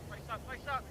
Face up, face up.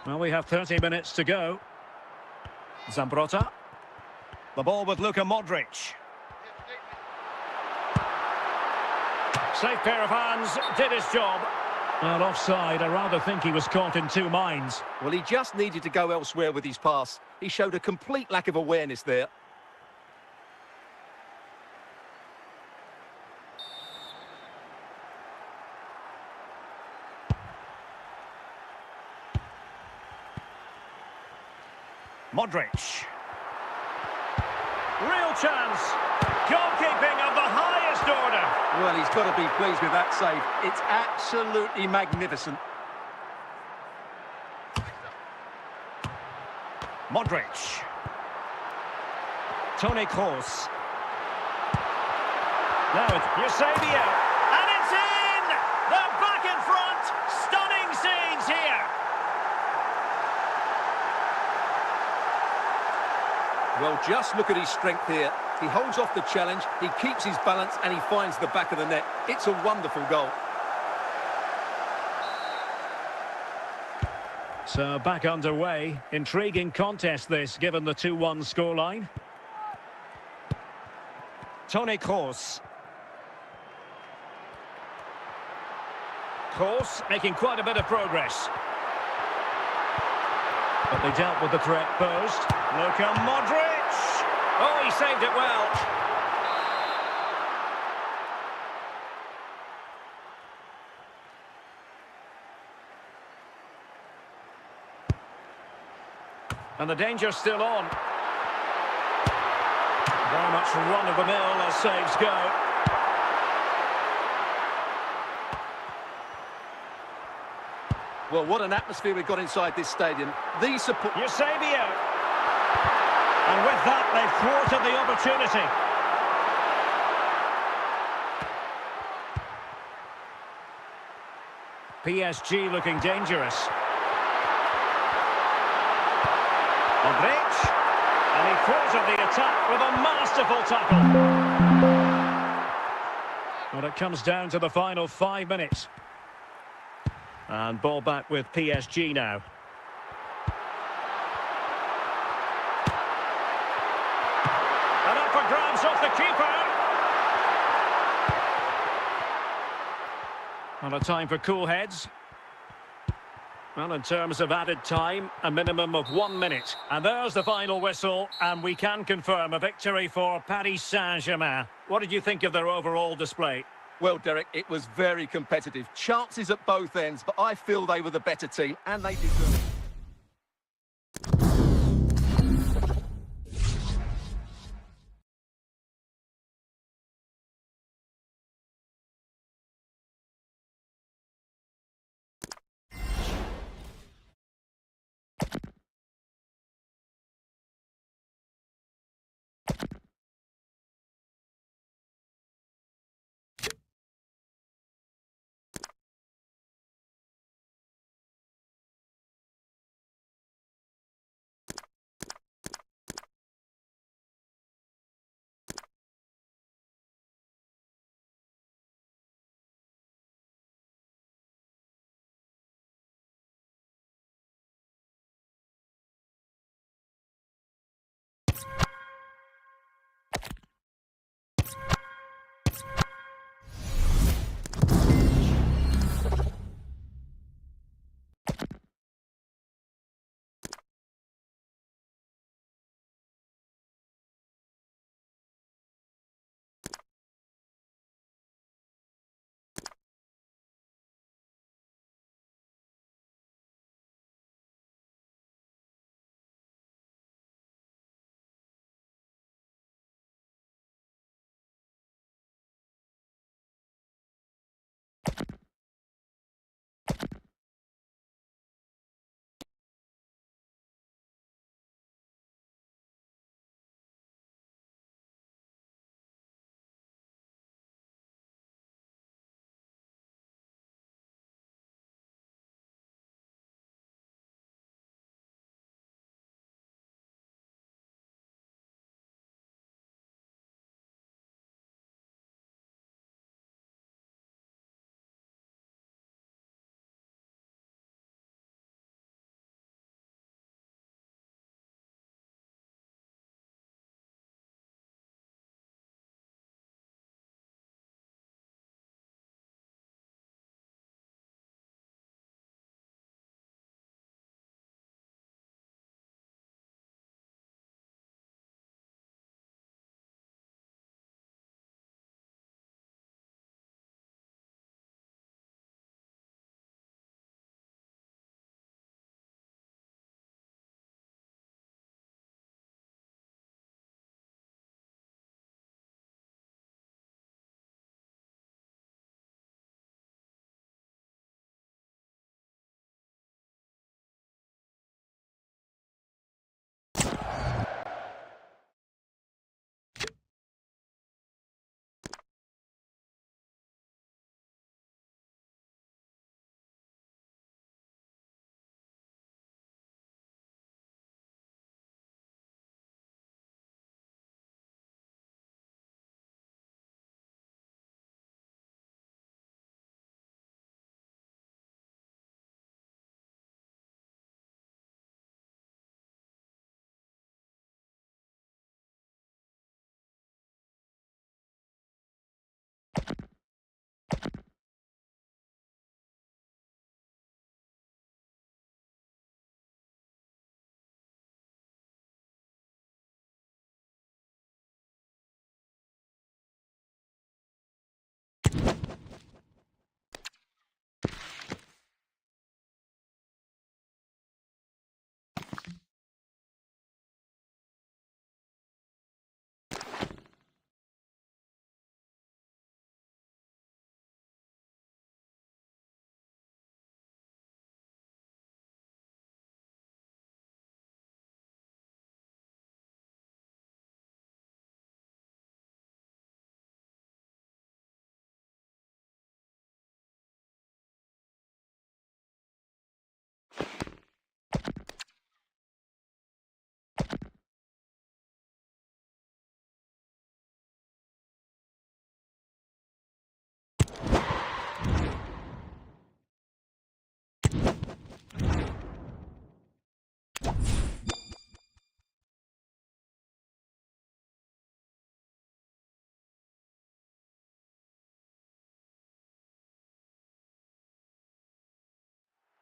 Well, we have 30 minutes to go. Ząbrota. The ball with Luka Modric. Safe pair of hands, did his job. Well, offside, I rather think he was caught in two minds. Well, he just needed to go elsewhere with his pass. He showed a complete lack of awareness there. Modric. Real chance. Goalkeeping of the highest order. Well, he's got to be pleased with that save. It's absolutely magnificent. Modric. Toni Kroos. Now it's 𝗖𝗄𝗃. And it's in! They're back in front. Stunning scenes here. Well, just look at his strength here. He holds off the challenge, he keeps his balance, and he finds the back of the net. It's a wonderful goal. So back underway. Intriguing contest this, given the 2-1 scoreline. Toni Kroos. Kroos making quite a bit of progress. But they dealt with the threat posed. Luka Modric! Oh, he saved it well. And the danger's still on. Very much run-of-the-mill as saves go. Well, what an atmosphere we've got inside this stadium. These support... 𝗖𝗄𝗃. And with that, they've thwarted the opportunity. PSG looking dangerous. Modric. And he thwarted the attack with a masterful tackle. Well, it comes down to the final 5 minutes. And ball back with PSG now. And up for grabs off the keeper. And a time for cool heads. Well, in terms of added time, a minimum of 1 minute. And there's the final whistle, and we can confirm a victory for Paris Saint-Germain. What did you think of their overall display? Well, Derek, it was very competitive. Chances at both ends, but I feel they were the better team, and they deserve it.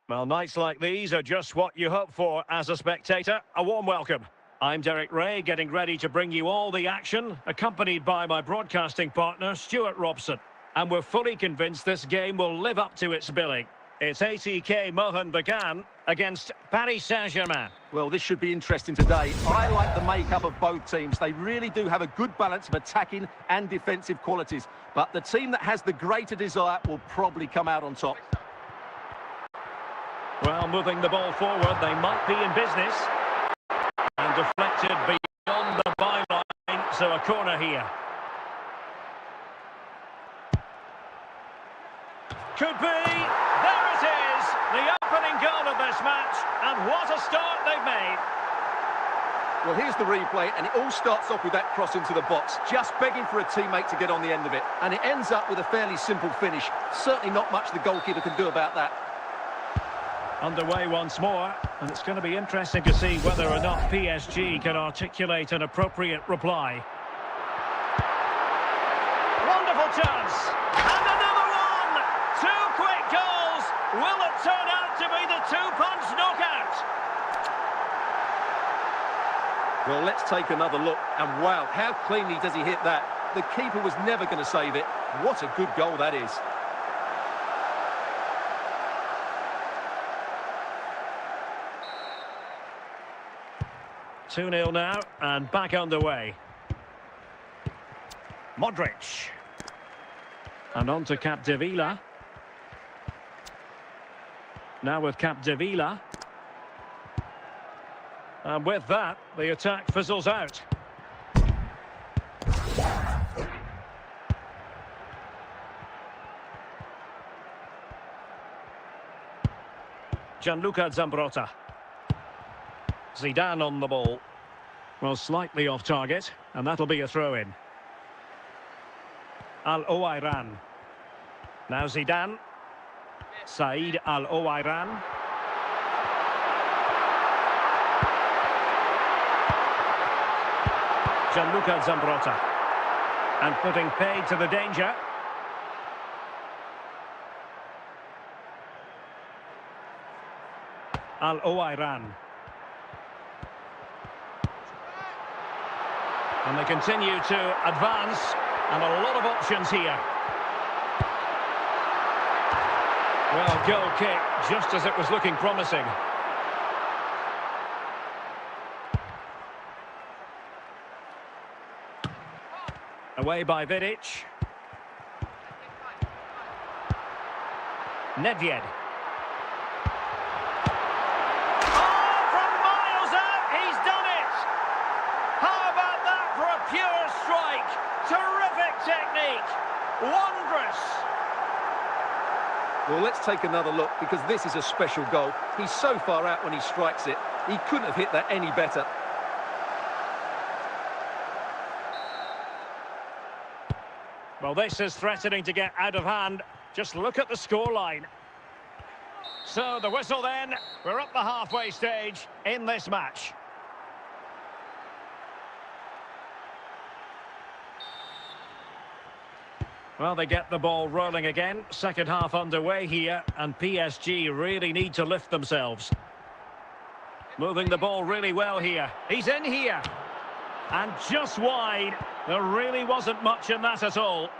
Well, nights like these are just what you hope for as a spectator. A warm welcome. I'm Derek Ray, getting ready to bring you all the action, accompanied by my broadcasting partner, Stuart Robson. And we're fully convinced this game will live up to its billing. It's 𝗖cie𝗂𝗆 against Paris Saint-Germain. Well, this should be interesting today. I like the makeup of both teams. They really do have a good balance of attacking and defensive qualities. But the team that has the greater desire will probably come out on top. Well, moving the ball forward, they might be in business. And deflected beyond the byline, so a corner here. Could be. There it is. The opening goal of this match. And what a start they've made. Well, here's the replay, and it all starts off with that cross into the box, just begging for a teammate to get on the end of it. And it ends up with a fairly simple finish. Certainly not much the goalkeeper can do about that. Underway once more, and it's going to be interesting to see whether or not PSG can articulate an appropriate reply. Wonderful chance! And another one! Two quick goals! Will it turn out to be the two-punch knockout? Well, let's take another look, and wow, how cleanly does he hit that? The keeper was never going to save it. What a good goal that is. Two 2-0 now, and back underway. Modric. And on to 𝗃𝗃𝗄𝗏. Now with 𝗃𝗃𝗄𝗏. And with that, the attack fizzles out. Gianluca Zambrotta. Zidane on the ball. Well, slightly off target, and that'll be a throw-in. Al-Owairan. Now Zidane. Saïd Al-Owairan. Gianluca Zambrotta. And putting paid to the danger. Al-Owairan. And they continue to advance, and a lot of options here. Well, goal kick, just as it was looking promising. Away by Vidic. Nedved. Pure strike, terrific technique, wondrous. Well, let's take another look, because this is a special goal. He's so far out when he strikes it. He couldn't have hit that any better. Well, this is threatening to get out of hand. Just look at the scoreline. So the whistle then. We're up the halfway stage in this match. Well, they get the ball rolling again. Second half underway here, and PSG really need to lift themselves. Moving the ball really well here. He's in here. And just wide. There really wasn't much in that at all.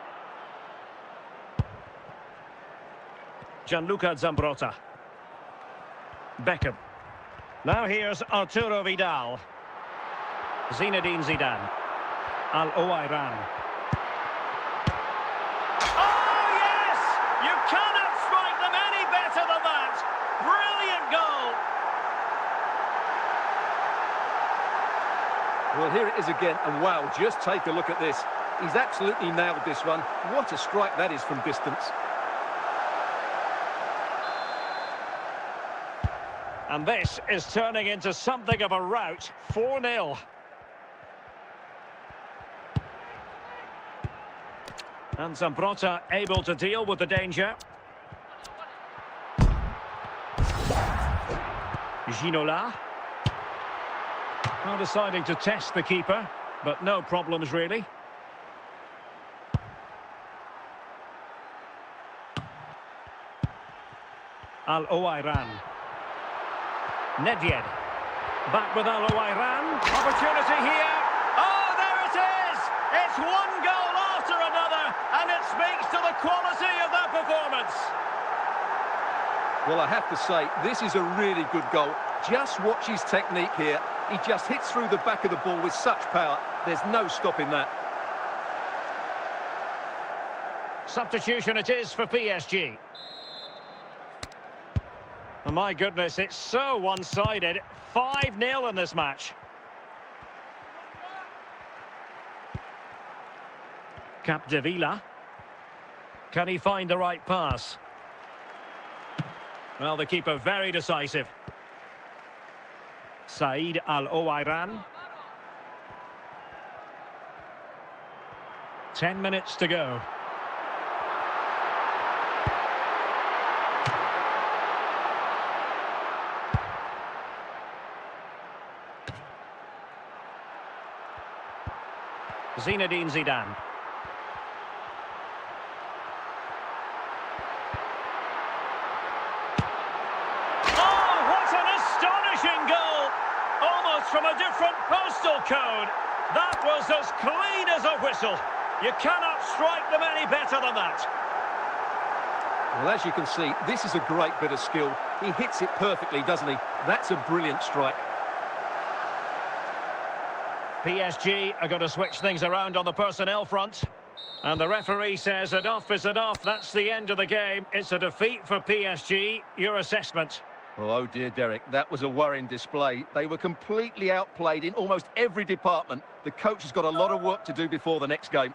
Gianluca Zambrotta. Beckham. Now here's Arturo Vidal. Zinedine Zidane. Al-Owairan. Cannot strike them any better than that. Brilliant goal. Well, here it is again, and wow, just take a look at this. He's absolutely nailed this one. What a strike that is from distance. And this is turning into something of a rout. 4-0. And Zambrotta able to deal with the danger. Ginola. Well, deciding to test the keeper, but no problems really. Al-Owairan. Nedved. Back with Al-Owairan. Opportunity here. Oh, there it is! It's one goal after another, and it speaks to the quality of that performance. Well, I have to say, this is a really good goal. Just watch his technique here. He just hits through the back of the ball with such power. There's no stopping that. Substitution it is for PSG. Oh, my goodness, it's so one-sided. 5-0 in this match. 𝗃𝗵𝗂𝗂𝗪. Can he find the right pass? Well, the keeper very decisive. Saïd Al-Owairan. 10 minutes to go. Zinedine Zidane. From a different postal code. That was as clean as a whistle. You cannot strike them any better than that. Well, as you can see, this is a great bit of skill. He hits it perfectly, doesn't he? That's a brilliant strike. PSG are going to switch things around on the personnel front. And the referee says enough is enough. That's the end of the game. It's a defeat for PSG. Your assessment? Oh dear, Derek, that was a worrying display. They were completely outplayed in almost every department. The coach has got a lot of work to do before the next game.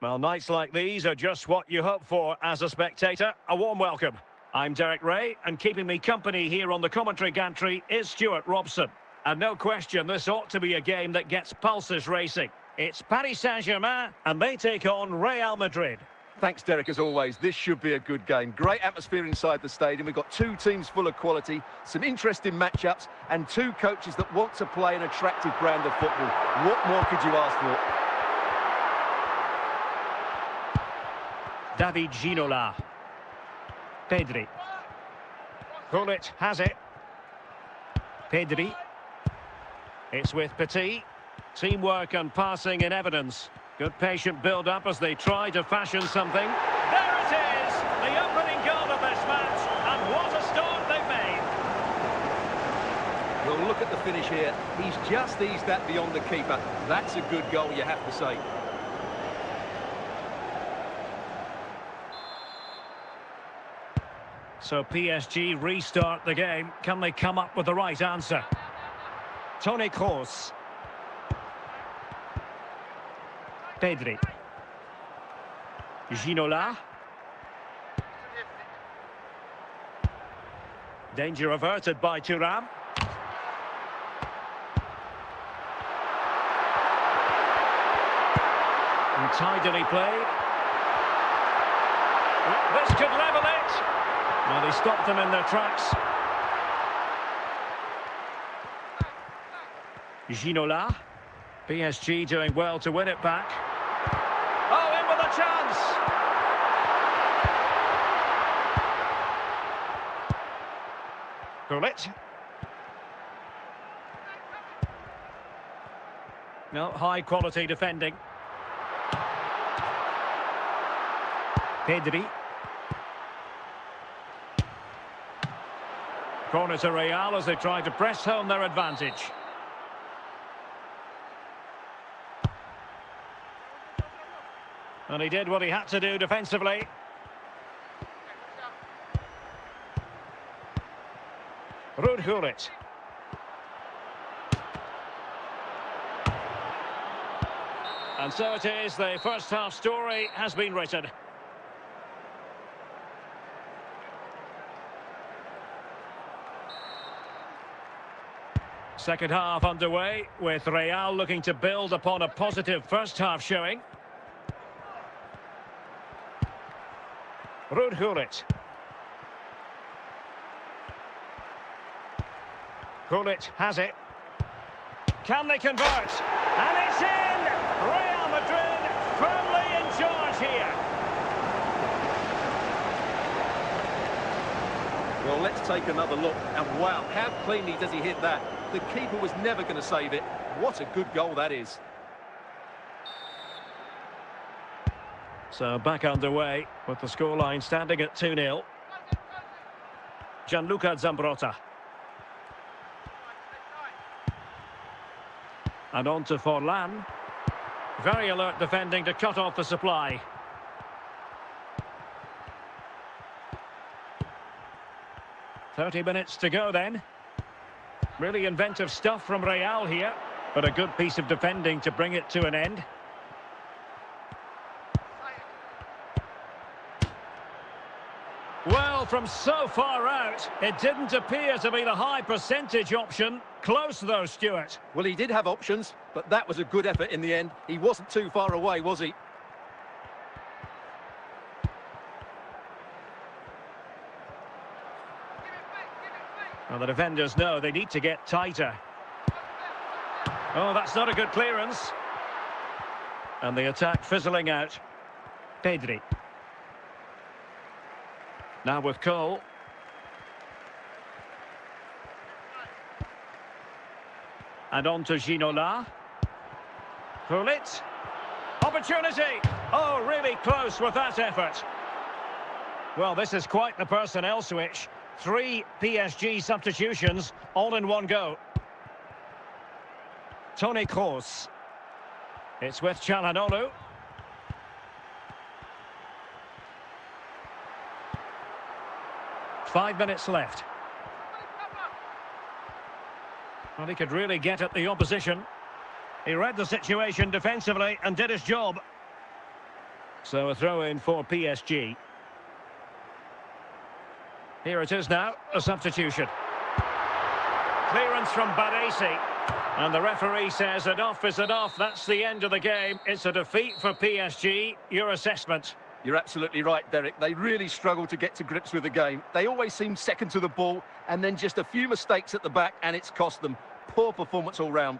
Well, nights like these are just what you hope for as a spectator. A warm welcome. I'm Derek Ray, and keeping me company here on the commentary gantry is Stuart Robson. And no question, this ought to be a game that gets pulses racing. It's Paris Saint-Germain, and they take on Real Madrid. Thanks, Derek, as always. This should be a good game. Great atmosphere inside the stadium. We've got two teams full of quality, some interesting matchups, and two coaches that want to play an attractive brand of football. What more could you ask for? David Ginola. Pedri. Gullit has it. Pedri. It's with Petit. Teamwork and passing in evidence. Good patient build-up as they try to fashion something. There it is! The opening goal of this match. And what a start they've made. Well, look at the finish here. He's just eased that beyond the keeper. That's a good goal, you have to say. So PSG restart the game. Can they come up with the right answer? Toni Kroos. Pedri. Ginola. Danger averted by Thuram. And tidily played. This could level it. Well, they stopped them in their tracks. Ginola. PSG doing well to win it back. Oh, in with a chance. chance. 𝗂𝗏. No, high quality defending. Pedri. Corner to Real as they try to press home their advantage. And he did what he had to do defensively. 𝗏𝗏. And so it is, the first half story has been written. Second half underway, with Real looking to build upon a positive first half showing. 𝗏𝗏. 𝗂𝗏 has it. Can they convert? And it's in! Real Madrid firmly in charge here. Well, let's take another look. And wow, how cleanly does he hit that? The keeper was never going to save it. What a good goal that is. So back underway with the scoreline standing at 2-0. Gianluca Zambrotta. And on to Forlan. Very alert defending to cut off the supply. "30 minutes to go then. Really inventive stuff from Real here, but a good piece of defending to bring it to an end. Well, from so far out, it didn't appear to be the high percentage option. Close though, Stuart. Well, he did have options, but that was a good effort in the end. He wasn't too far away, was he? Well, the defenders know they need to get tighter. Oh, that's not a good clearance. And the attack fizzling out. Pedri. Now with Cole. And on to Ginola. 𝗂𝗏. Opportunity! Oh, really close with that effort. Well, this is quite the personnel switch. 3 PSG substitutions, all in one go. Toni Kroos. It's with Çalhanoğlu. Five minutes left. Well, he could really get at the opposition. He read the situation defensively and did his job. So a throw-in for PSG. Here it is now, a substitution. Clearance from 𝗏𝗏. And the referee says enough is enough. That's the end of the game. It's a defeat for PSG. Your assessment? You're absolutely right, Derek. They really struggled to get to grips with the game. They always seem second to the ball, and then just a few mistakes at the back, and it's cost them. Poor performance all round.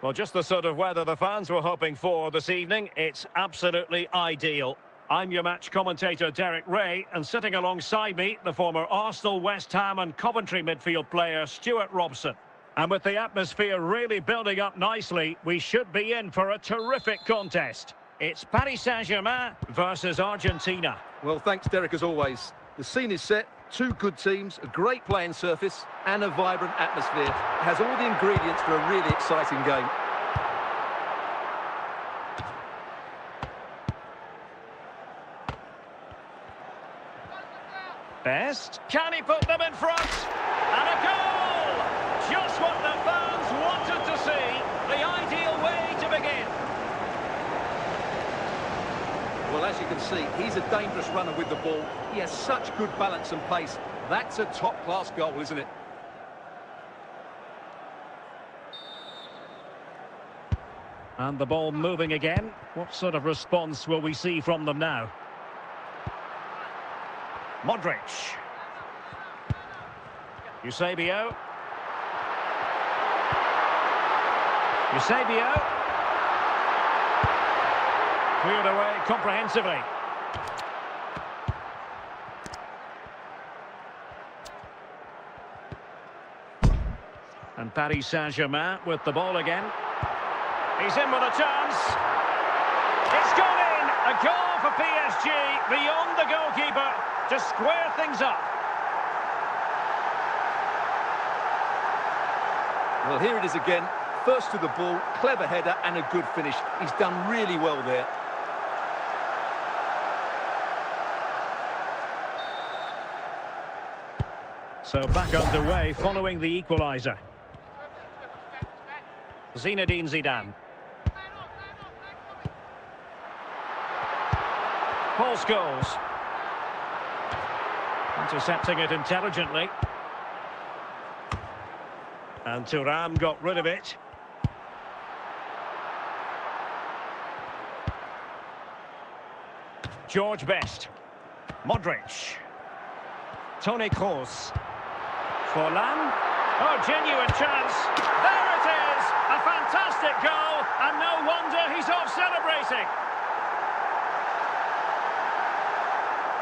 Well, just the sort of weather the fans were hoping for this evening. It's absolutely ideal. I'm your match commentator, Derek Ray, and sitting alongside me, the former Arsenal, West Ham and Coventry midfield player, Stuart Robson. And with the atmosphere really building up nicely, we should be in for a terrific contest. It's Paris Saint-Germain versus Argentina. Well, thanks, Derek, as always. The scene is set. Two good teams, a great playing surface and a vibrant atmosphere. It has all the ingredients for a really exciting game. Best. Can he put them in front? And a goal! Just what the fans wanted to see. The ideal way to begin. Well, as you can see, he's a dangerous runner with the ball. He has such good balance and pace. That's a top-class goal, isn't it? And the ball moving again. What sort of response will we see from them now? Modric. 𝗖𝗄𝗄. 𝗖𝗄𝗄. Cleared away comprehensively. And Paris Saint-Germain with the ball again. He's in with a chance. It's gone in. A goal for PSG beyond the goalkeeper to square things up. Well, here it is again. First to the ball, clever header and a good finish. He's done really well there. So back underway following the equaliser. Zinedine Zidane. Paul Scholes. Intercepting it intelligently. And Thuram got rid of it. George Best. Modric. Toni Kroos. Forlan. Oh, genuine chance. There it is. A fantastic goal. And no wonder he's off celebrating.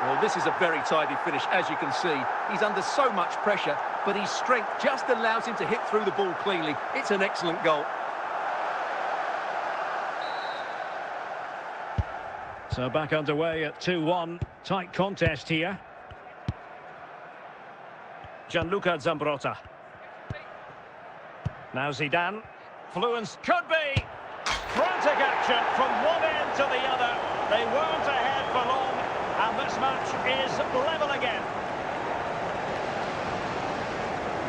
Well, this is a very tidy finish, as you can see. He's under so much pressure, but his strength just allows him to hit through the ball cleanly. It's an excellent goal. So back underway at 2-1. Tight contest here. Gianluca Zambrotta. Now Zidane. Fluence could be. Frantic action from one end to the other. They weren't ahead for long, and this match is level again.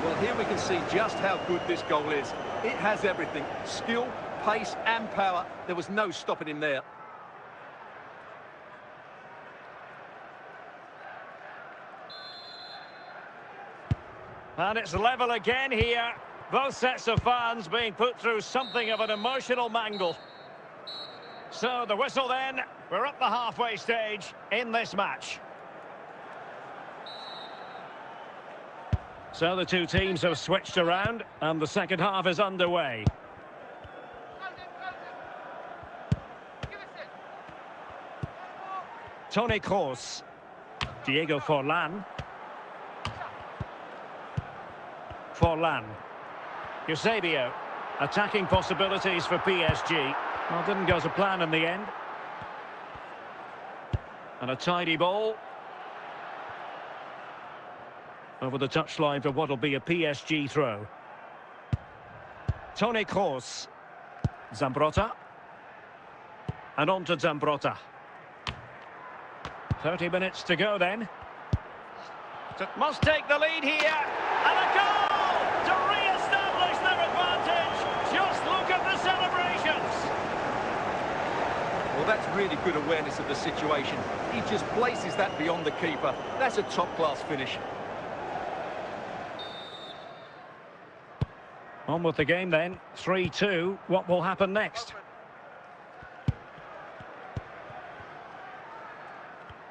Well, here we can see just how good this goal is. It has everything. Skill, pace and power. There was no stopping him there. And it's level again here. Both sets of fans being put through something of an emotional mangle. So the whistle then. We're at the halfway stage in this match. So the two teams have switched around and the second half is underway. Toni Kroos. Diego Forlan. Forlan. 𝗖𝗄𝗄. Attacking possibilities for PSG. Well, didn't go to plan in the end. And a tidy ball. Over the touchline for what will be a PSG throw. Toni Kroos. Zambrotta. And on to Zambrotta. 30 minutes to go then. Must take the lead here. And a goal to re-establish their advantage. Just look at the celebrations. Well, that's really good awareness of the situation. He just places that beyond the keeper. That's a top-class finish. On with the game then. 3-2. What will happen next?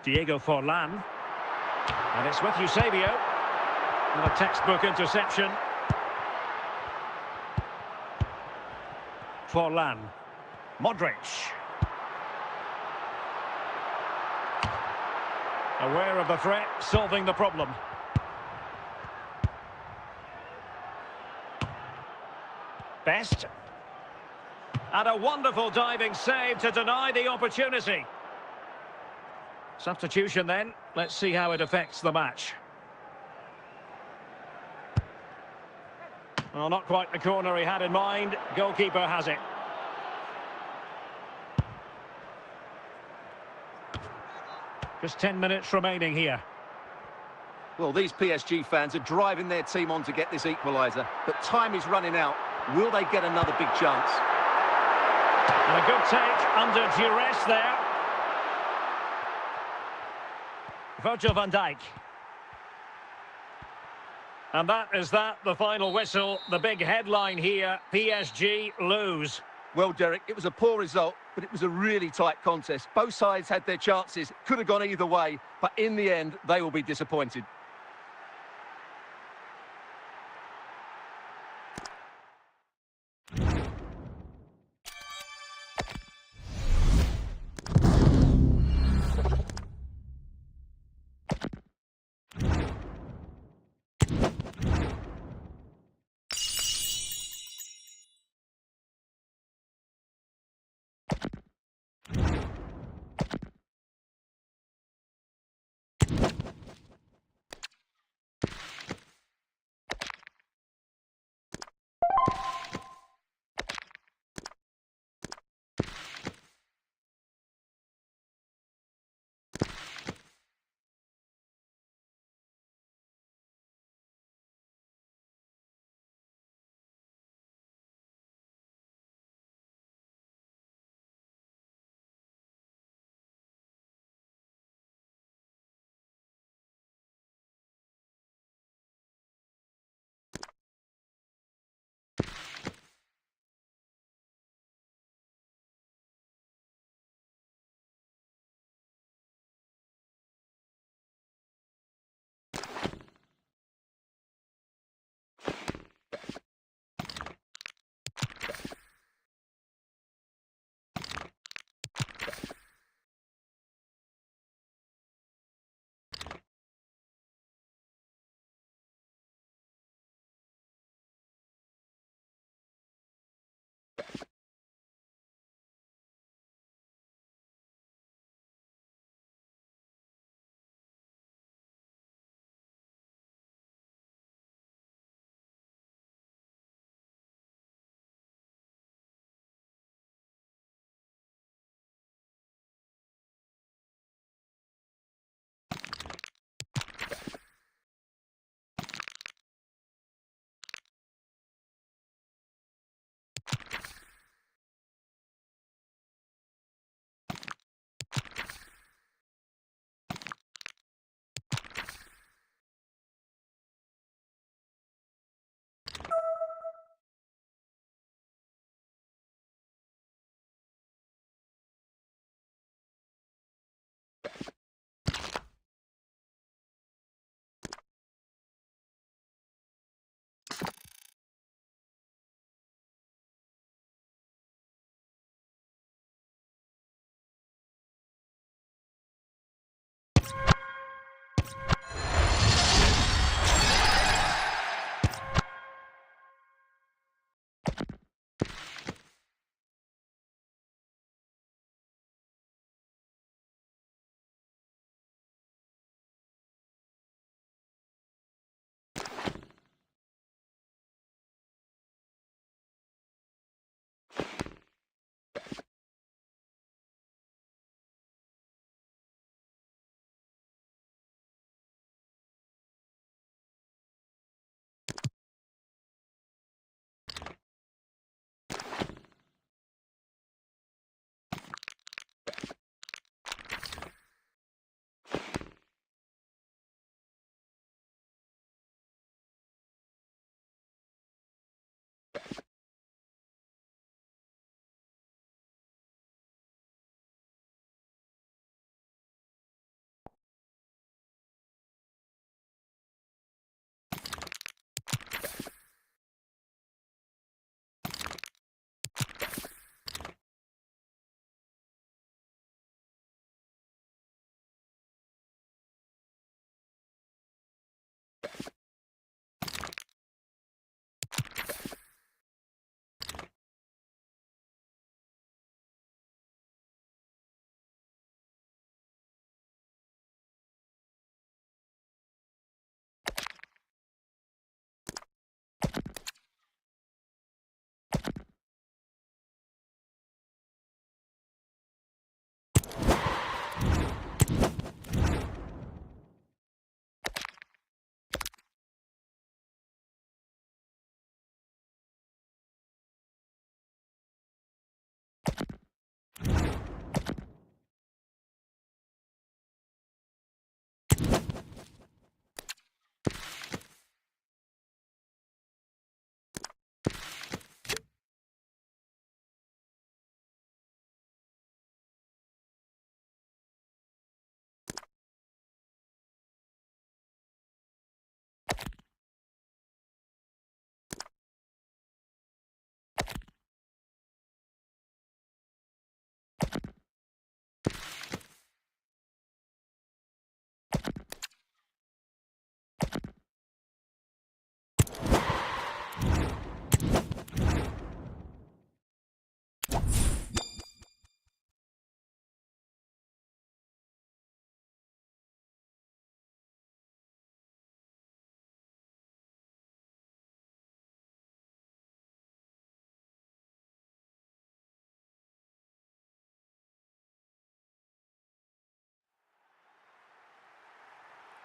Diego Forlan. And it's with 𝗖𝗄𝗄. And a textbook interception. Forlan. Modric. Aware of the threat, solving the problem. Best. And a wonderful diving save to deny the opportunity. Substitution then. Let's see how it affects the match. Well, not quite the corner he had in mind. Goalkeeper has it. Just 10 minutes remaining here. Well, these PSG fans are driving their team on to get this equaliser, but time is running out. Will they get another big chance? And a good take under duress there. Virgil van Dijk. And that is the final whistle. The big headline here, PSG lose. Well, Derek, it was a poor result, but it was a really tight contest. Both sides had their chances, could have gone either way, but in the end, they will be disappointed.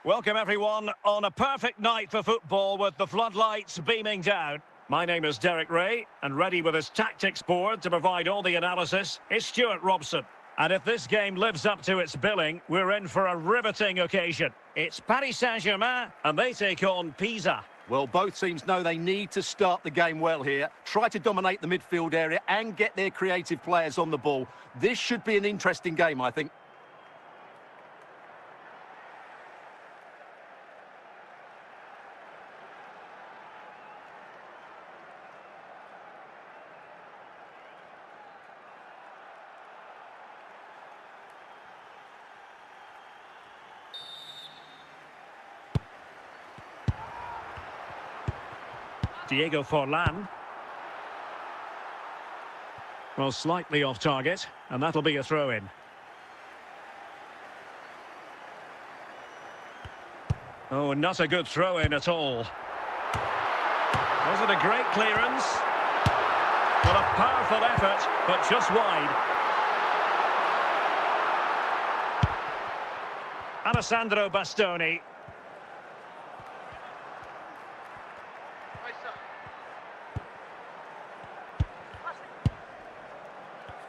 Welcome everyone on a perfect night for football with the floodlights beaming down. My name is Derek Ray, and ready with his tactics board to provide all the analysis is Stuart Robson. And if this game lives up to its billing, we're in for a riveting occasion. It's Paris Saint-Germain, and they take on Pisa. Well, both teams know they need to start the game well here, try to dominate the midfield area and get their creative players on the ball. This should be an interesting game, I think. Diego Forlan. Well, slightly off target, and that'll be a throw-in. Oh, not a good throw-in at all. Was it a great clearance? Well, a powerful effort, but just wide. Alessandro Bastoni.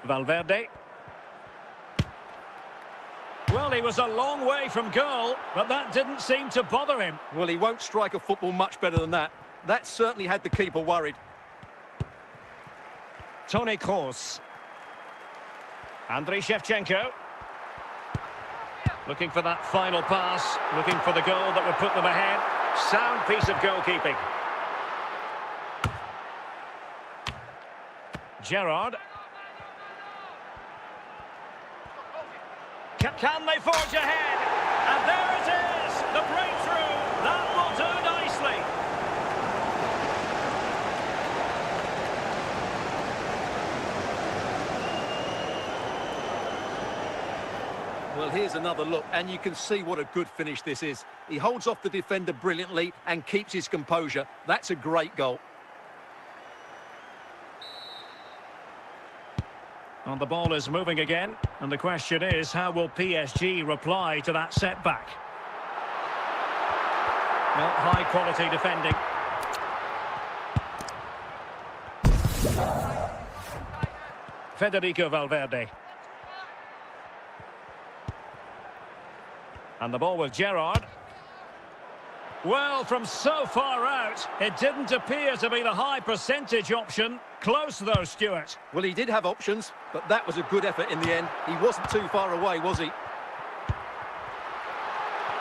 Valverde. Well, he was a long way from goal, but that didn't seem to bother him. Well, he won't strike a football much better than that. That certainly had the keeper worried. Toni Kroos. 𝗪𝗏𝗡𝗂𝗪. Looking for that final pass, looking for the goal that would put them ahead. Sound piece of goalkeeping. Gerrard. Can they forge ahead? And there it is! The breakthrough! That will do nicely! Well, here's another look, and you can see what a good finish this is. He holds off the defender brilliantly and keeps his composure. That's a great goal. Well, the ball is moving again, and the question is, how will PSG reply to that setback? Well, high-quality defending. Federico Valverde. And the ball with Gerrard. Well, from so far out, it didn't appear to be the high percentage option. Close though, Stuart. Well, he did have options, but that was a good effort in the end. He wasn't too far away, was he?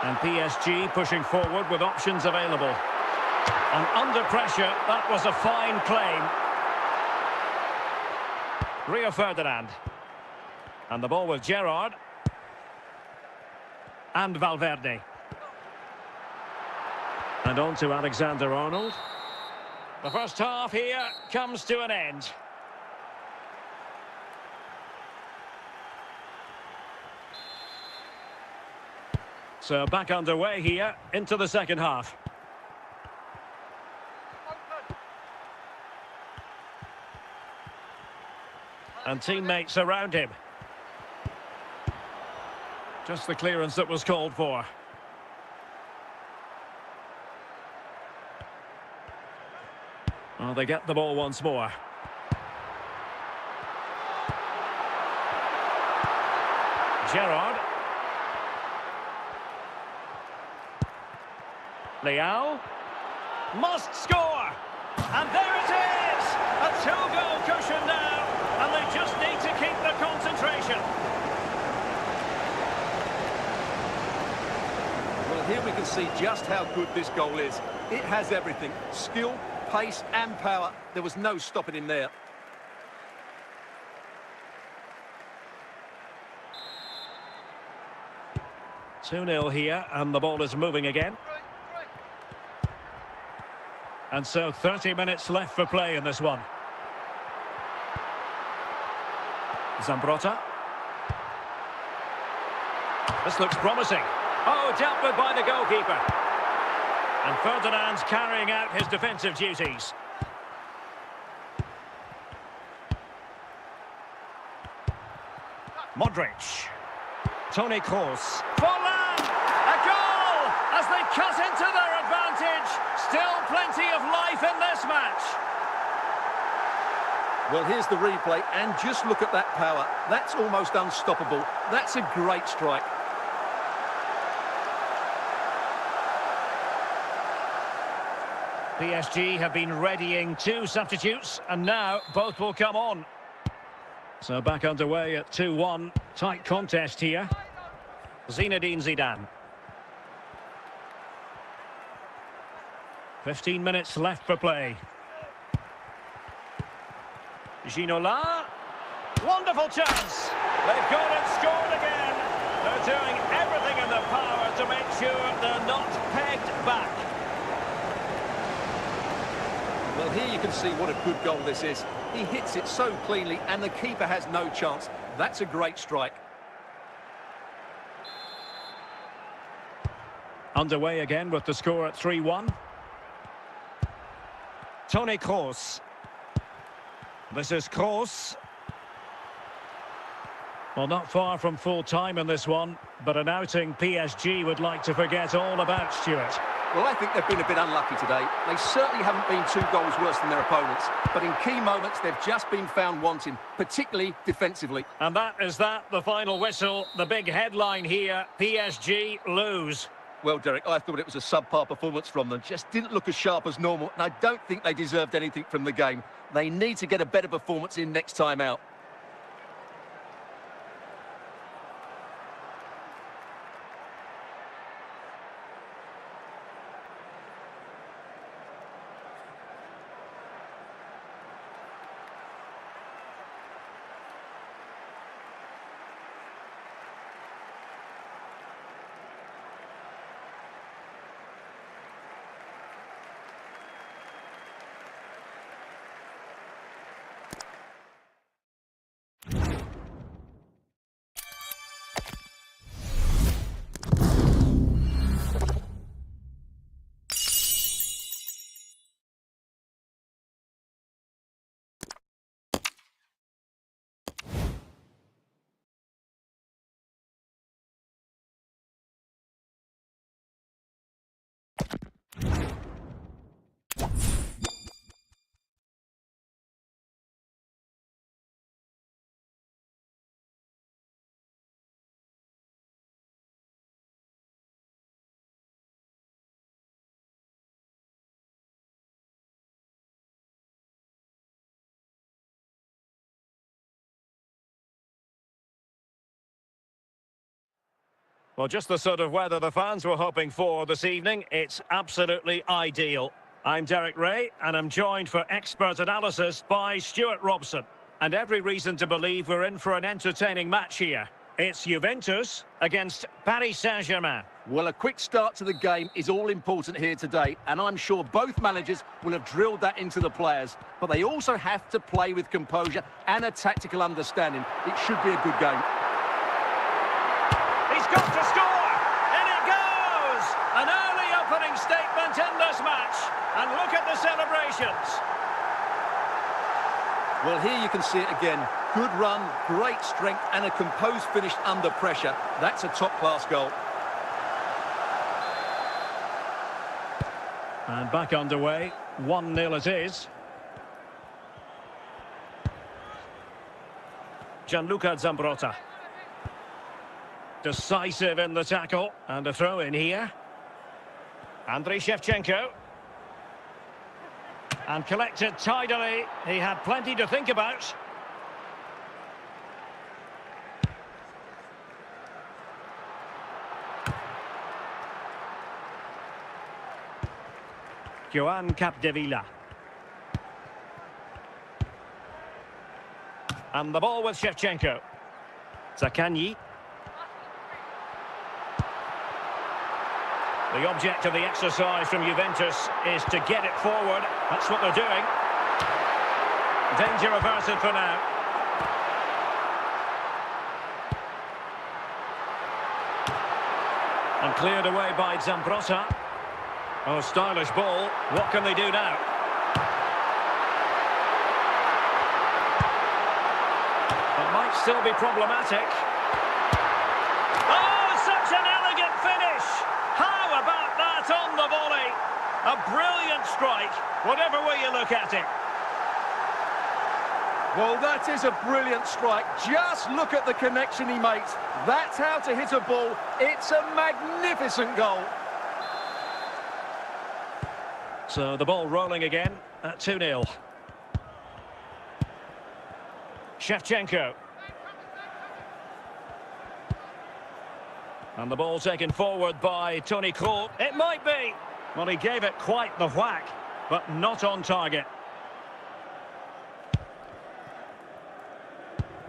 And PSG pushing forward with options available. And under pressure, that was a fine claim. Rio Ferdinand. And the ball with Gerrard. And Valverde. And on to Alexander-Arnold. The first half here comes to an end. So back underway here into the second half. And teammates around him. Just the clearance that was called for. Well, they get the ball once more. Gerrard. Leao. Must score! And there it is! A two-goal cushion now, and they just need to keep the concentration. Well, here we can see just how good this goal is. It has everything. Skill, pace and power. There was no stopping him there. 2-0 here, and the ball is moving again. And so 30 minutes left for play in this one. Zambrotta. This looks promising. Oh, dealt with by the goalkeeper. And Ferdinand's carrying out his defensive duties. Modric. Toni Kroos. Forlan! A goal! cut into their advantage. Still plenty of life in this match. Well, here's the replay, and just look at that power. That's almost unstoppable. That's a great strike. PSG have been readying 2 substitutes, and now both will come on. So back underway at 2-1. Tight contest here. Zinedine Zidane. 15 minutes left for play. Ginola. Wonderful chance. They've gone and scored again. They're doing everything in their power to make sure they're not pegged back. Well, here you can see what a good goal this is. He hits it so cleanly, and the keeper has no chance. That's a great strike. Underway again with the score at 3-1. Toni Kroos. This is Kroos. Well, not far from full time in this one, but an outing PSG would like to forget all about, Stuart. Well, I think they've been a bit unlucky today. They certainly haven't been 2 goals worse than their opponents, but in key moments they've just been found wanting, particularly defensively. And that is that, the final whistle, the big headline here, PSG lose. Well, Derek, I thought it was a subpar performance from them. Just didn't look as sharp as normal, and I don't think they deserved anything from the game. They need to get a better performance in next time out. Well, just the sort of weather the fans were hoping for this evening. It's absolutely ideal. I'm Derek Ray, and I'm joined for expert analysis by Stuart Robson. And every reason to believe we're in for an entertaining match here. It's Juventus against Paris Saint-Germain. Well, a quick start to the game is all important here today, and I'm sure both managers will have drilled that into the players. But they also have to play with composure and a tactical understanding. It should be a good game. He's got to score! In it goes! An early opening statement in this match. And look at the celebrations. Well, here you can see it again. Good run, great strength, and a composed finish under pressure. That's a top-class goal. And back underway. 1-0 it is. Gianluca Zambrotta. Decisive in the tackle. And a throw in here. Andriy Shevchenko. And collected tidily. He had plenty to think about. 𝗃𝗏. And the ball with Shevchenko. 𝗃𝗏. The object of the exercise from Juventus is to get it forward. That's what they're doing. Danger averted for now. And cleared away by Zambrotta. Oh, stylish ball. What can they do now? It might still be problematic. Oh, such an elegant finish! How about that on the volley? A brilliant strike, whatever way you look at it. Well, that is a brilliant strike. Just look at the connection he makes. That's how to hit a ball. It's a magnificent goal. So the ball rolling again at 2-0. 𝗏𝗏𝗂𝗏𝗏. And the ball taken forward by 𝗏𝗏𝗂𝗏. It might be. Well, he gave it quite the whack, but not on target.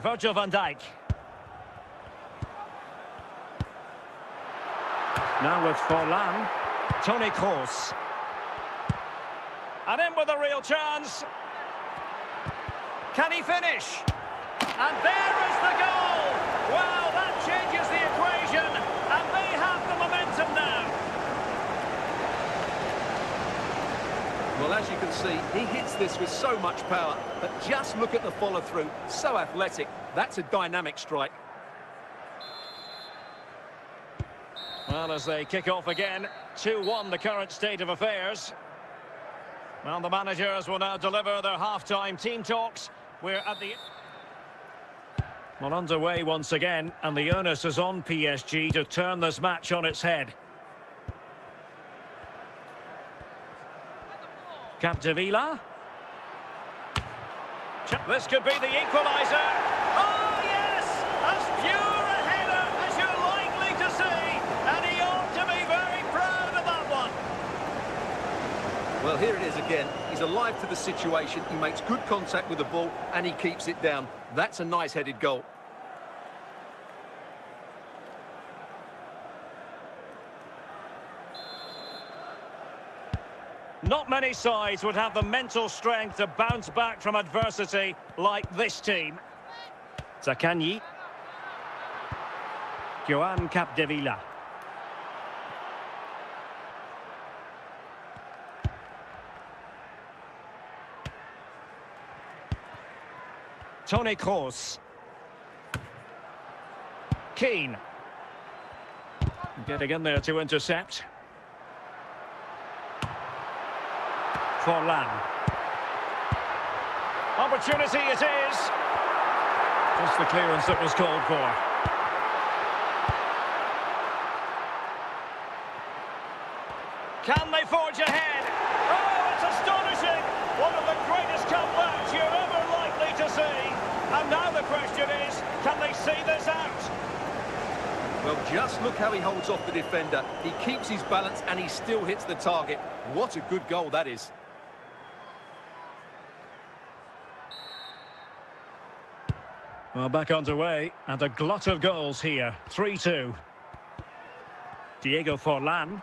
Virgil van Dijk. Now with Forlan. Toni Kroos. And in with a real chance. Can he finish? And there is the goal! Wow, that changes the equation, and they have the momentum now. Well, as you can see, he hits this with so much power, but just look at the follow-through. So athletic. That's a dynamic strike. Well, as they kick off again, 2-1 the current state of affairs. Well, the managers will now deliver their half-time team talks. We're at the... Well, underway once again, and the onus is on PSG to turn this match on its head. 𝗃𝗏𝗂𝗏. This could be the equaliser. Oh, yes! As pure a header as you're likely to see, and he ought to be very proud of that one. Well, here it is again. He's alive to the situation. He makes good contact with the ball, and he keeps it down. That's a nice-headed goal. Not many sides would have the mental strength to bounce back from adversity like this team. 𝗏𝗏𝗂𝗏𝗏. Johan Capdevila. Toni Kroos. Keane. Getting in there to intercept. Forlan. Opportunity it is. Just the clearance that was called for. Can they forge ahead? Oh, it's astonishing! One of the greatest comebacks you're ever likely to see. And now the question is, can they see this out? Well, just look how he holds off the defender. He keeps his balance and he still hits the target. What a good goal that is. Well, back underway, and a glut of goals here. 3-2. Diego Forlan.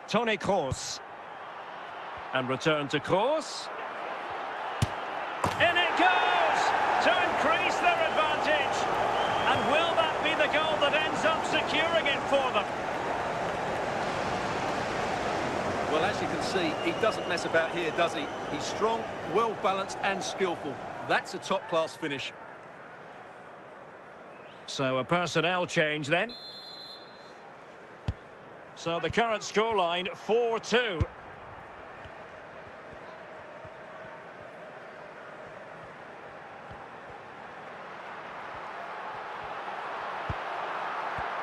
Toni Kroos. And return to Kroos. In it goes! To increase their advantage. And will that be the goal that ends up securing it for them? Well, as you can see, he doesn't mess about here, does he? He's strong, well-balanced and skillful. That's a top-class finish. So a personnel change then. So the current scoreline, 4-2.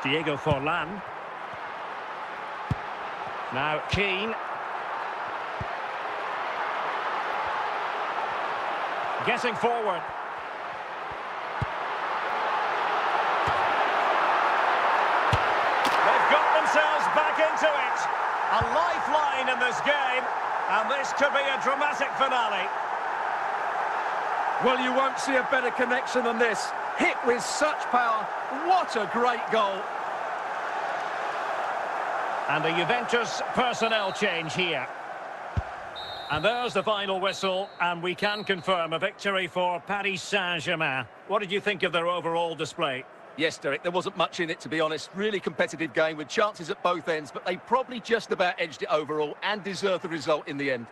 Diego Forlan. Now Keane. Getting forward. They've got themselves back into it. A lifeline in this game, and this could be a dramatic finale. Well, you won't see a better connection than this. Hit with such power. What a great goal. And the Juventus personnel change here. And there's the final whistle, and we can confirm a victory for Paris Saint-Germain. What did you think of their overall display? Yes, Derek, there wasn't much in it, to be honest. Really competitive game with chances at both ends, but they probably just about edged it overall and deserved the result in the end.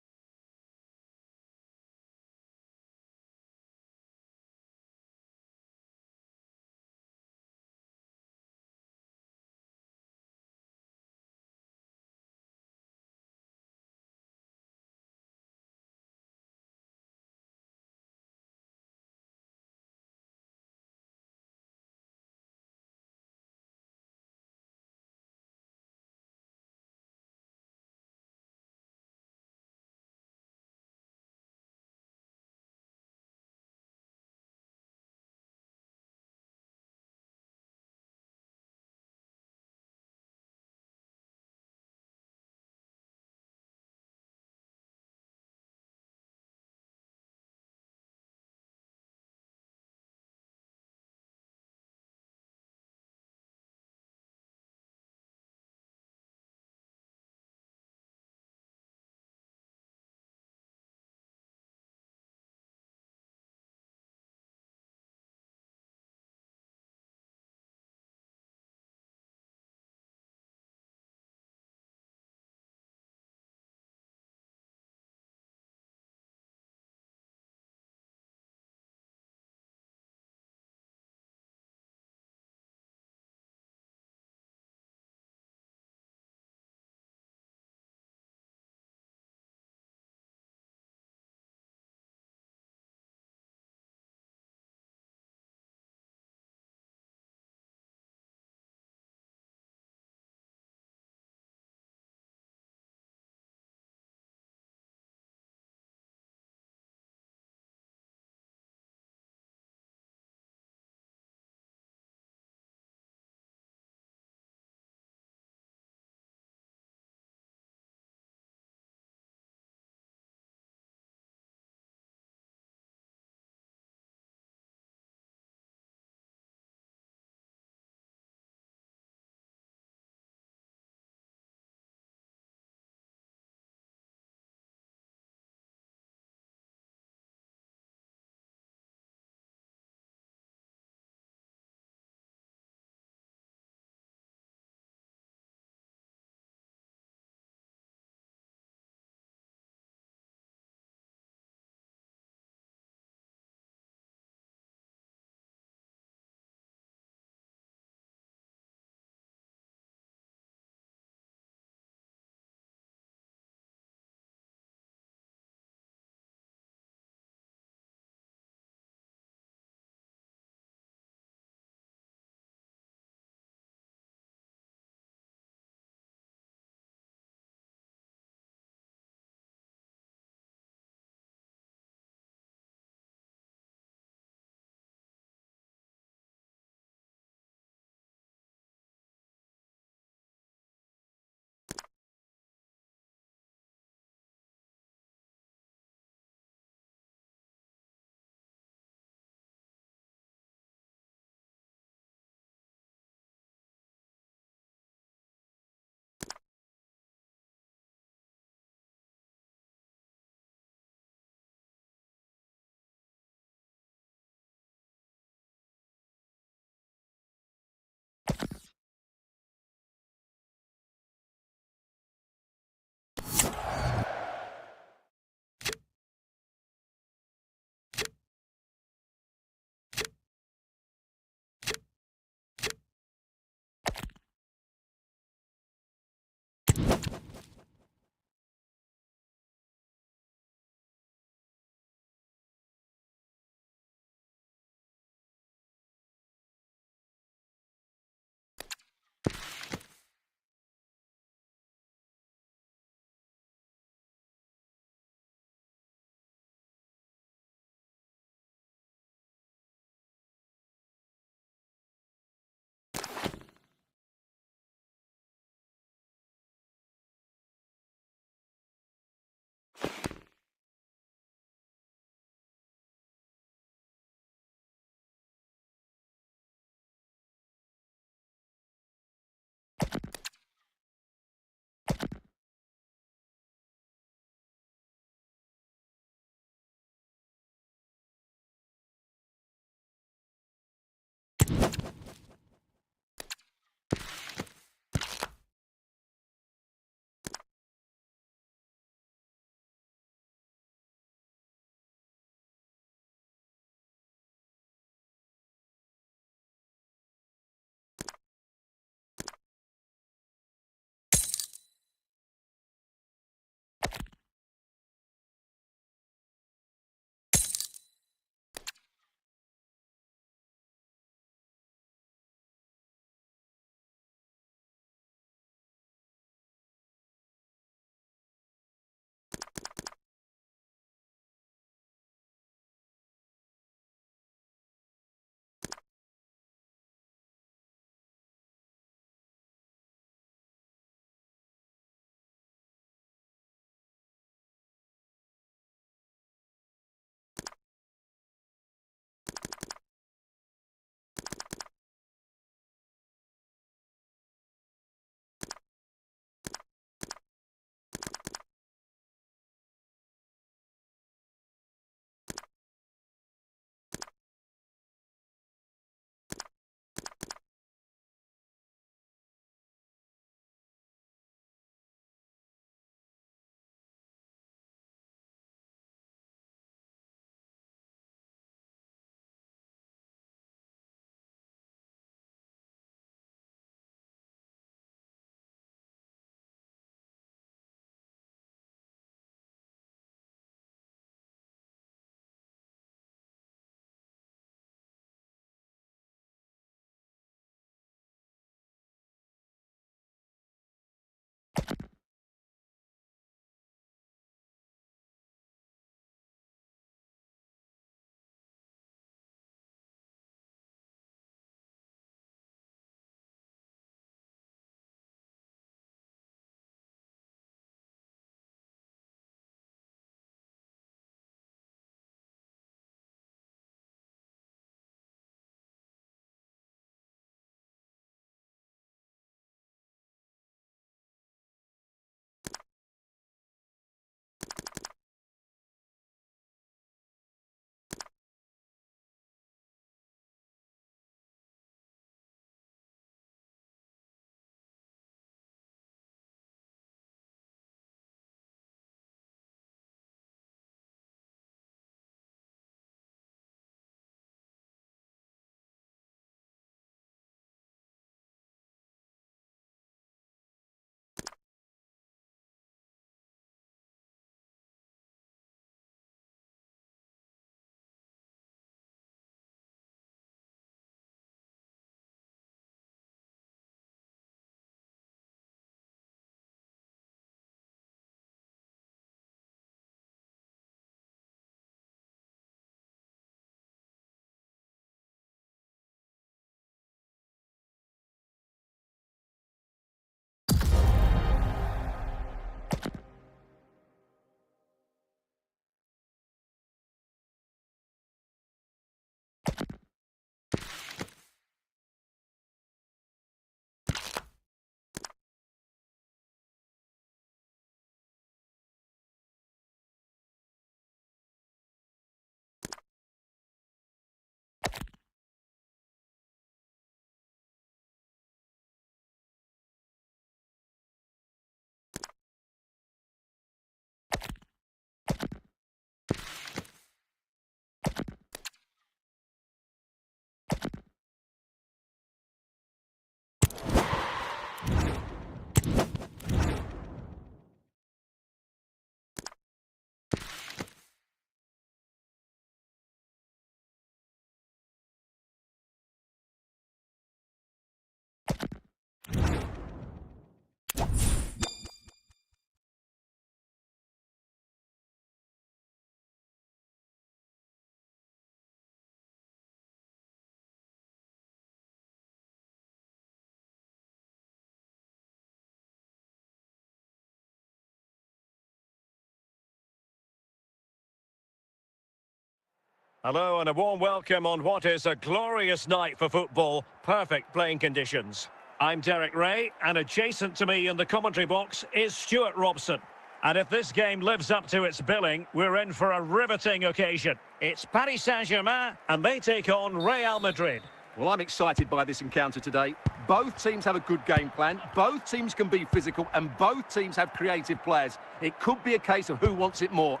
Hello and a warm welcome on what is a glorious night for football. Perfect playing conditions. I'm Derek Ray, and adjacent to me in the commentary box is Stuart Robson. And if this game lives up to its billing, we're in for a riveting occasion. It's Paris Saint-Germain, and they take on Real Madrid. Well, I'm excited by this encounter today. Both teams have a good game plan, both teams can be physical, and both teams have creative players. It could be a case of who wants it more.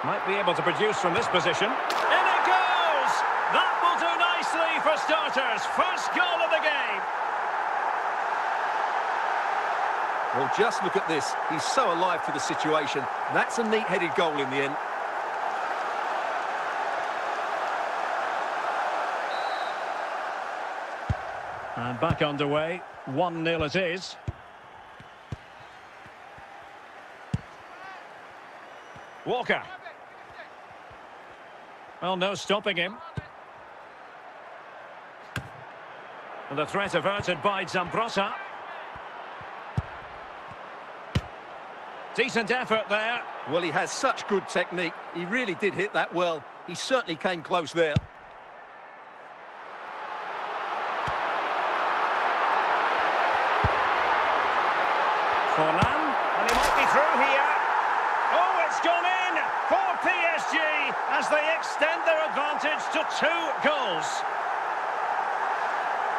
Might be able to produce from this position. In it goes! That will do nicely for starters. First goal of the game. Well, just look at this. He's so alive to the situation. That's a neat-headed goal in the end. And back underway. 1-0 it is. Walker. Well, no stopping him. And the threat averted by 𝗪𝗏. Decent effort there. Well, he has such good technique. He really did hit that well. He certainly came close there. Forlan, and he might be through here. Oh, it's gone in for PSG as they extend their advantage to 2 goals.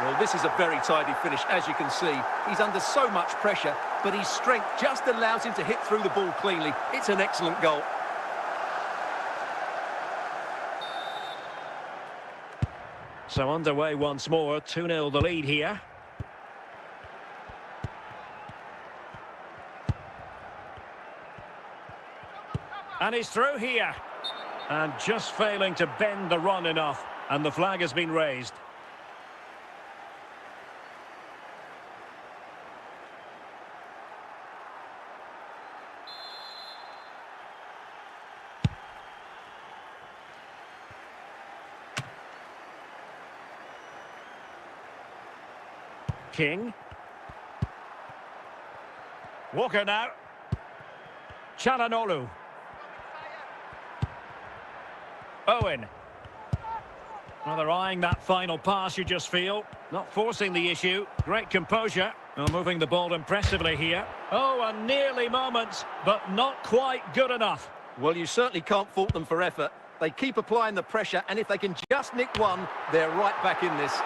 Well, this is a very tidy finish, as you can see. He's under so much pressure, but his strength just allows him to hit through the ball cleanly. It's an excellent goal. So underway once more, 2-0 the lead here. And he's through here. And just failing to bend the run enough. And the flag has been raised. King. Walker now. Çalhanoğlu. Owen. Well, they're eyeing that final pass, you just feel. Not forcing the issue. Great composure. Well, moving the ball impressively here. Oh, a nearly moment, but not quite good enough. Well, you certainly can't fault them for effort. They keep applying the pressure, and if they can just nick one, they're right back in this.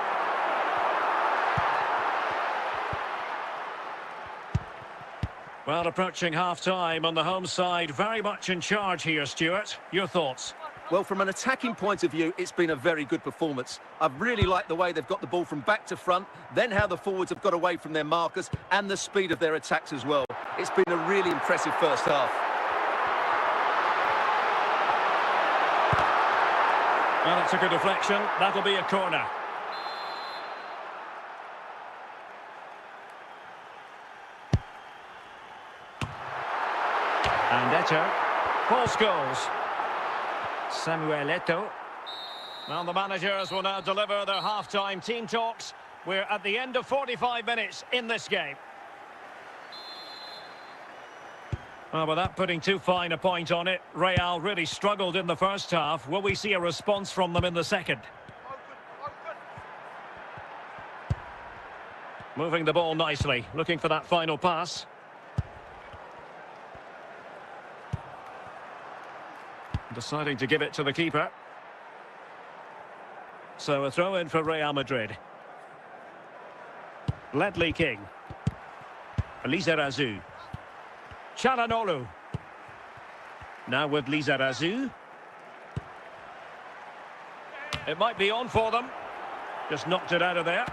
Well, approaching half-time on the home side, very much in charge here, Stuart. Your thoughts? Well, from an attacking point of view, it's been a very good performance. I've really liked the way they've got the ball from back to front, then how the forwards have got away from their markers, and the speed of their attacks as well. It's been a really impressive first half. Well, it took a deflection. That'll be a corner. And Eto'o. False goals. Samuel Eto'o. Well, the managers will now deliver their half-time team talks. We're at the end of 45 minutes in this game. Well, without putting too fine a point on it, Real really struggled in the first half. Will we see a response from them in the second? Moving the ball nicely, looking for that final pass. Deciding to give it to the keeper. So a throw in for Real Madrid. 𝗪𝗏 𝗪𝗏. Çalhanoğlu. Now with 𝗪𝗏. It might be on for them. Just knocked it out of there.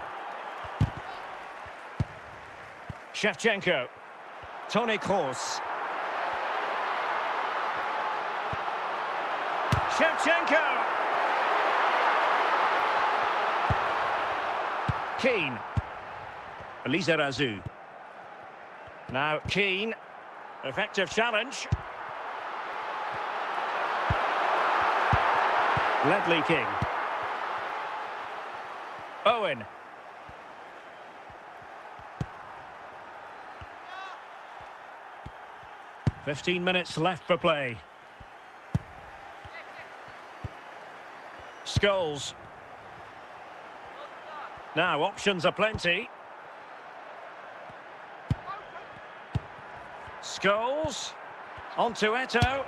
Shevchenko. Toni Kroos. Shevchenko. Keane. 𝗪𝗏. Now Keane. Effective challenge. 𝗪𝗏. Owen. "15 minutes left for play. Scholes. Now options are plenty. Scholes. On to Eto'o.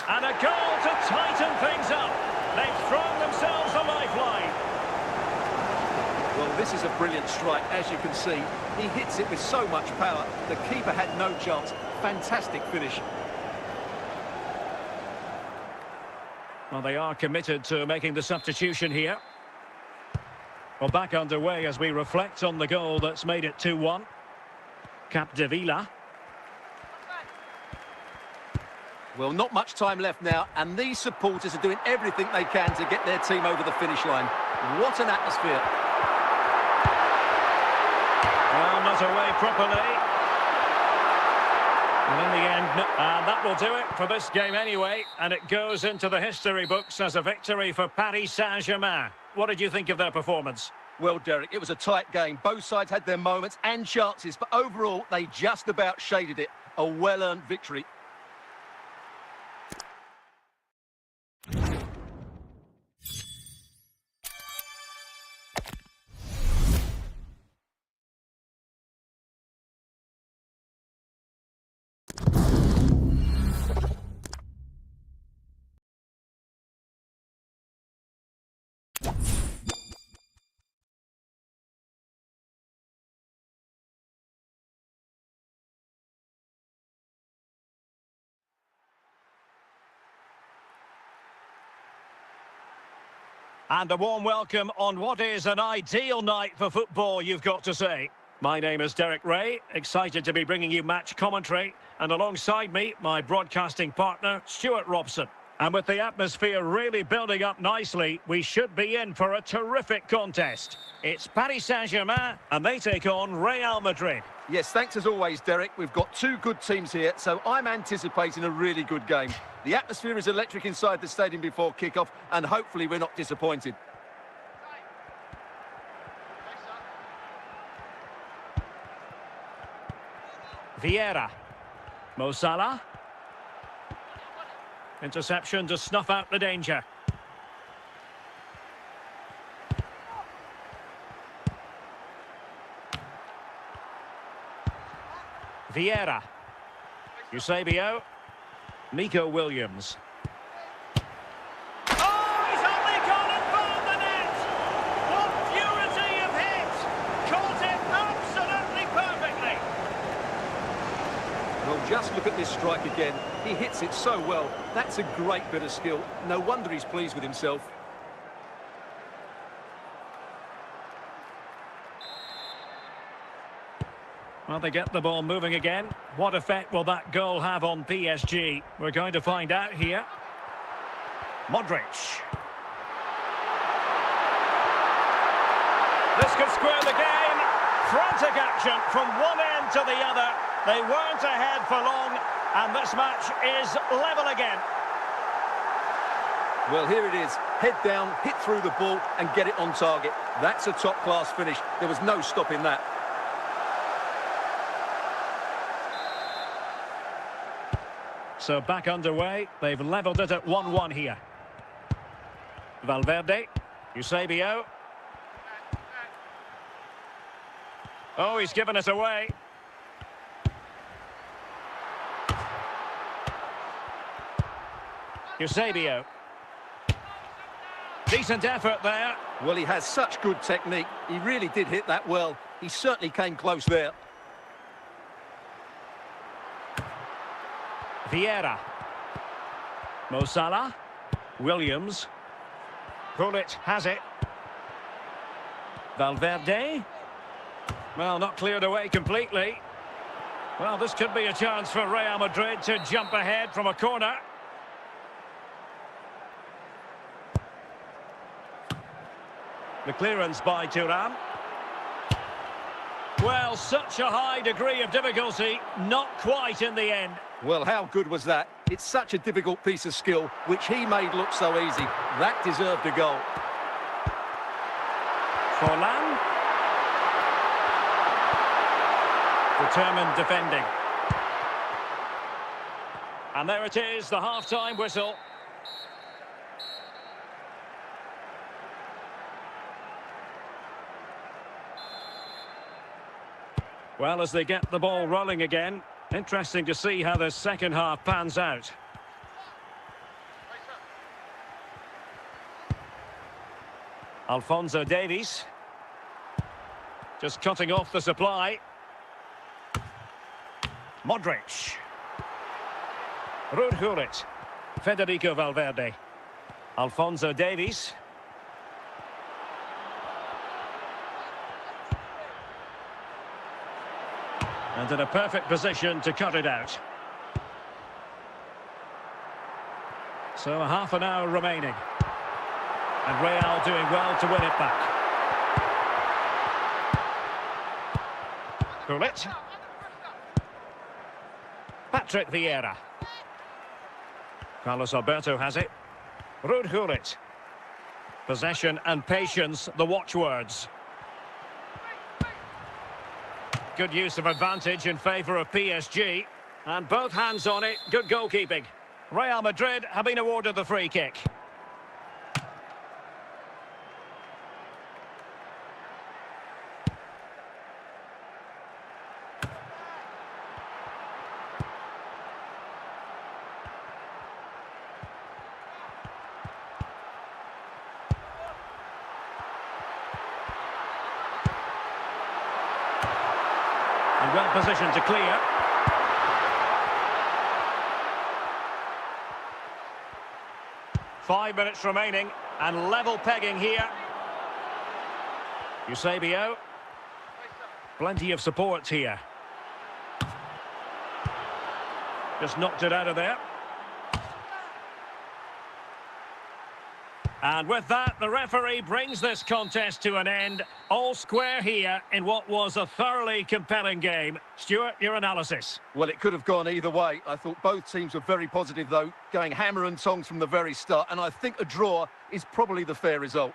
And a goal to tighten things up. They've thrown themselves a lifeline. Well, this is a brilliant strike, as you can see. He hits it with so much power. The keeper had no chance. Fantastic finish. Well, they are committed to making the substitution here. Well, back underway as we reflect on the goal that's made it 2-1. Capdevila. Well, not much time left now, and these supporters are doing everything they can to get their team over the finish line. What an atmosphere. Well, not away properly. And in the end, and that will do it for this game anyway, and it goes into the history books as a victory for Paris Saint-Germain. What did you think of their performance? Well, Derek, it was a tight game. Both sides had their moments and chances, but overall, they just about shaded it. A well-earned victory. And a warm welcome on what is an ideal night for football, you've got to say. My name is Derek Ray, excited to be bringing you match commentary. And alongside me, my broadcasting partner, Stuart Robson. And with the atmosphere really building up nicely, we should be in for a terrific contest. It's Paris Saint-Germain, and they take on Real Madrid. Yes, thanks as always, Derek. We've got two good teams here, so I'm anticipating a really good game. The atmosphere is electric inside the stadium before kick-off, and hopefully we're not disappointed. Vieira. Mo Salah. Interception to snuff out the danger. Vieira. 𝗪𝗏. Nico Williams. Oh, he's only gone and found the net! What purity of hit! Caught it absolutely perfectly! Well, just look at this strike again. He hits it so well. That's a great bit of skill. No wonder he's pleased with himself. Well, they get the ball moving again. What effect will that goal have on PSG? We're going to find out here. Modric. This could square the game. Frantic action from one end to the other. They weren't ahead for long, and this match is level again. Well, here it is. Head down, hit through the ball, and get it on target. That's a top-class finish. There was no stopping that. So back underway. They've levelled it at 1-1 here. Valverde. 𝗖𝗄𝗃𝗂𝗍. Oh, he's given it away. 𝗖𝗄𝗃𝗂𝗍. Decent effort there. Well, he has such good technique. He really did hit that well. He certainly came close there. Vieira. Mo Salah. Williams. Gullit has it. Valverde. Well, not cleared away completely. Well, this could be a chance for Real Madrid to jump ahead from a corner. The clearance by Thuram. Well, such a high degree of difficulty, not quite in the end. Well, how good was that? It's such a difficult piece of skill, which he made look so easy. That deserved a goal. Forlan. Determined defending. And there it is, the half-time whistle. Well, as they get the ball rolling again, interesting to see how the second half pans out. Alphonso Davies. Just cutting off the supply. Modric. 𝗏𝗏 Federico Valverde. Alphonso Davies. And in a perfect position to cut it out. So half an hour remaining. And Real doing well to win it back. Gullit. Patrick Vieira. Carlos Alberto has it. 𝗏𝗏. Possession and patience, the watchwords. Good use of advantage in favour of PSG. And both hands on it, good goalkeeping. Real Madrid have been awarded the free kick. Well positioned to clear. Five minutes remaining and level pegging here. 𝗖𝗄𝗃𝗂𝗍. Plenty of support here. Just knocked it out of there. And with that, the referee brings this contest to an end. All square here in what was a thoroughly compelling game. Stuart, your analysis? Well, it could have gone either way. I thought both teams were very positive, though, going hammer and tongs from the very start. And I think a draw is probably the fair result.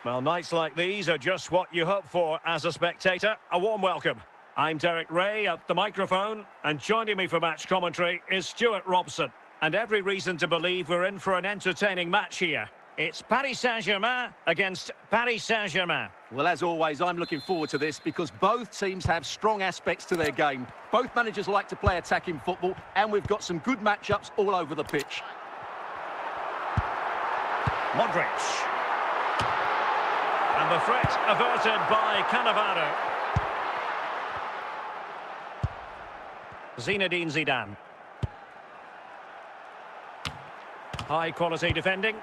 Well, nights like these are just what you hope for as a spectator. A warm welcome. I'm Derek Ray at the microphone, and joining me for match commentary is Stuart Robson. And every reason to believe we're in for an entertaining match here. It's Paris Saint-Germain against Paris Saint-Germain. Well, as always, I'm looking forward to this because both teams have strong aspects to their game. Both managers like to play attacking football, and we've got some good matchups all over the pitch. Modric. And the threat averted by Cannavaro. Zinedine Zidane. High quality defending.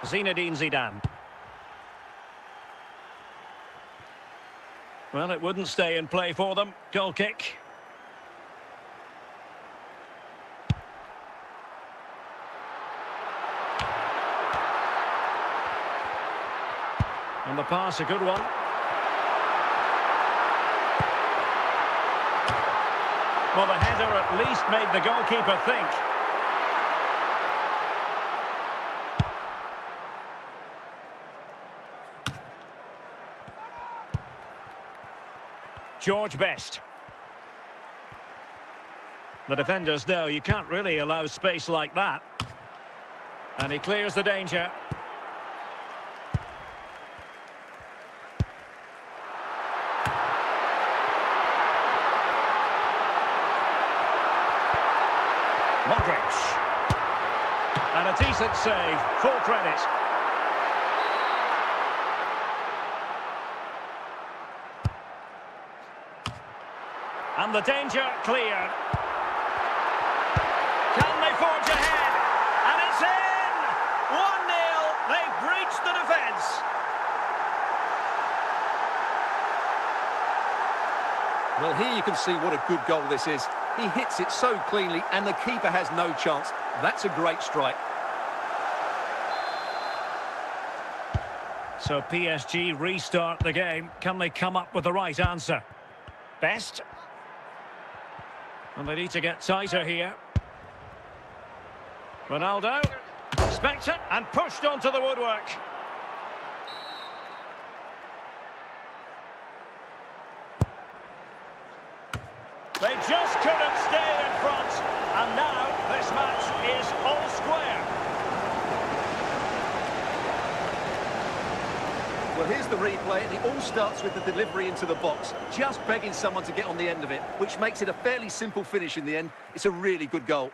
Zinedine Zidane. Well, it wouldn't stay in play for them. Goal kick. And the pass, a good one. Well, the header at least made the goalkeeper think. George Best. The defenders know you can't really allow space like that. And he clears the danger. Modric. And a decent save, full credit. And the danger cleared. Can they forge ahead? And it's in! 1-0, they've breached the defence. Well, here you can see what a good goal this is. He hits it so cleanly, and the keeper has no chance. That's a great strike. So PSG restart the game. Can they come up with the right answer? Best. And they need to get tighter here. Ronaldo. Spectre and pushed onto the woodwork. They just couldn't stay in front. And now this match is all square. Well, here's the replay, and it all starts with the delivery into the box. Just begging someone to get on the end of it, which makes it a fairly simple finish in the end. It's a really good goal.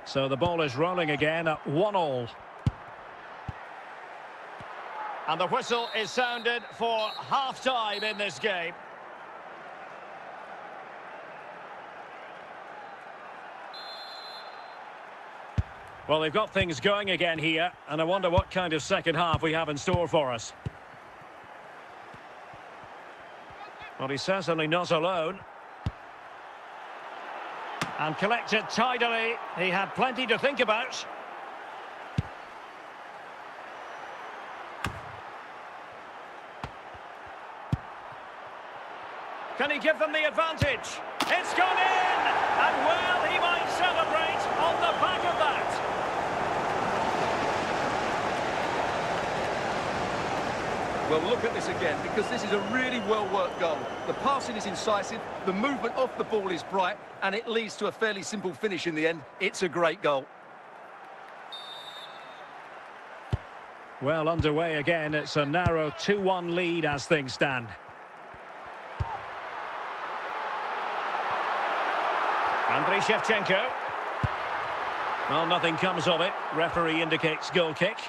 So the ball is rolling again at 1-1. And the whistle is sounded for half-time in this game. Well, they've got things going again here, and I wonder what kind of second half we have in store for us. Well, he's certainly not alone. And collected tidily. He had plenty to think about. Can he give them the advantage? It's gone in! And well, he might celebrate on the back of that. Well, look at this again, because this is a really well-worked goal. The passing is incisive, the movement off the ball is bright, and it leads to a fairly simple finish in the end. It's a great goal. Well, underway again. It's a narrow 2-1 lead as things stand. 𝗪𝗿𝗄𝗃𝗃. Well, nothing comes of it. Referee indicates goal kick.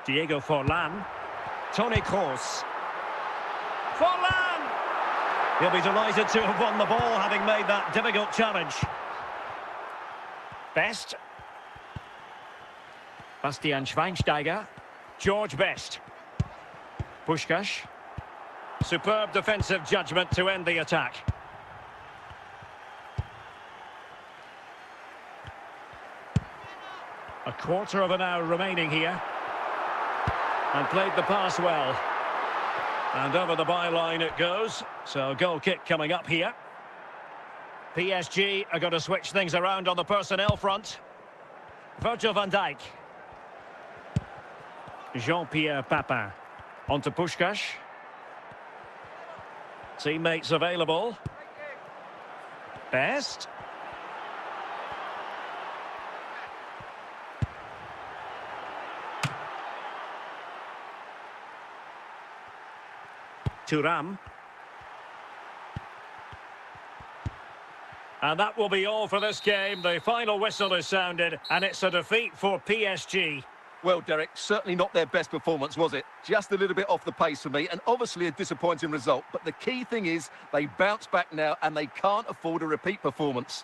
Diego Forlan. Toni Kroos. Forlan! He'll be delighted to have won the ball, having made that difficult challenge. Best. Bastian Schweinsteiger. George Best. Puskás. Superb defensive judgment to end the attack. A quarter of an hour remaining here. And played the pass well. And over the byline it goes. So goal kick coming up here. PSG are going to switch things around on the personnel front. Virgil van Dijk. Jean-Pierre Papin. On to Puskás. Teammates available. Best. Thuram. And that will be all for this game. The final whistle is sounded, and it's a defeat for PSG. Well, Derek, certainly not their best performance, was it? Just a little bit off the pace for me, and obviously a disappointing result. But the key thing is they bounce back now, and they can't afford a repeat performance.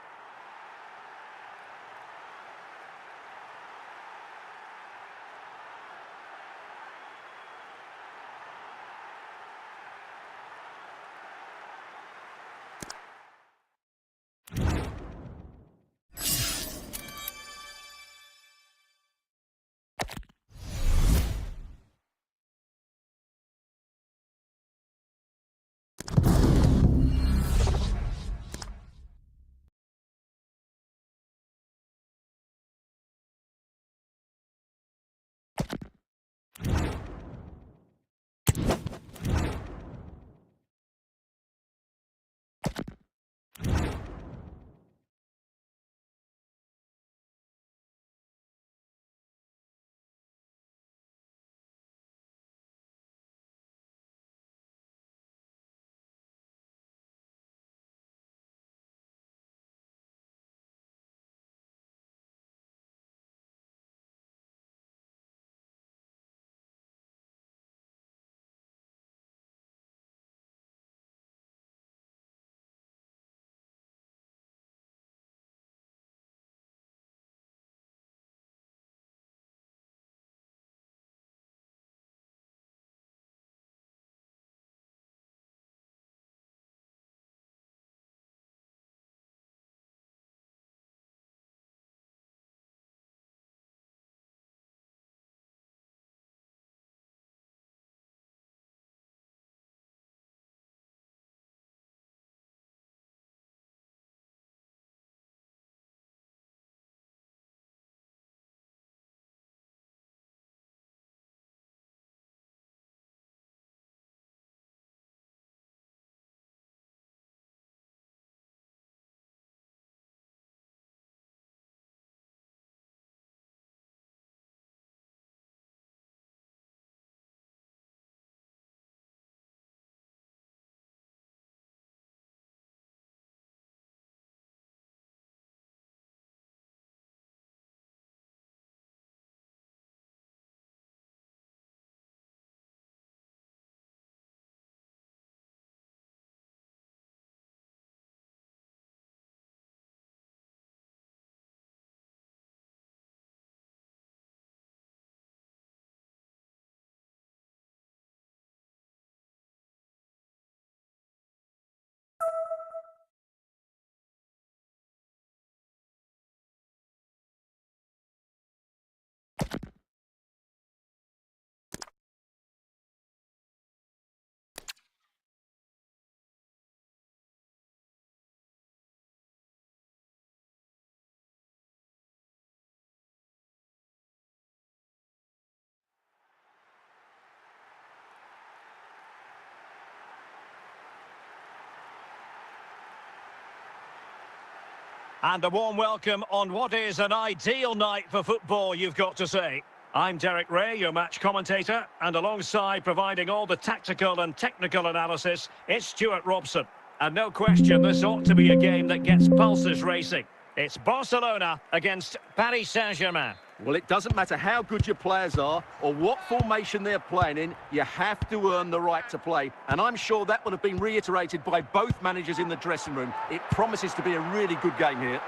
And a warm welcome on what is an ideal night for football, you've got to say. I'm Derek Ray, your match commentator, and alongside providing all the tactical and technical analysis, it's Stuart Robson. And no question, this ought to be a game that gets pulses racing. It's Barcelona against Paris Saint-Germain. Well, it doesn't matter how good your players are or what formation they're playing in, you have to earn the right to play. And I'm sure that would have been reiterated by both managers in the dressing room. It promises to be a really good game here.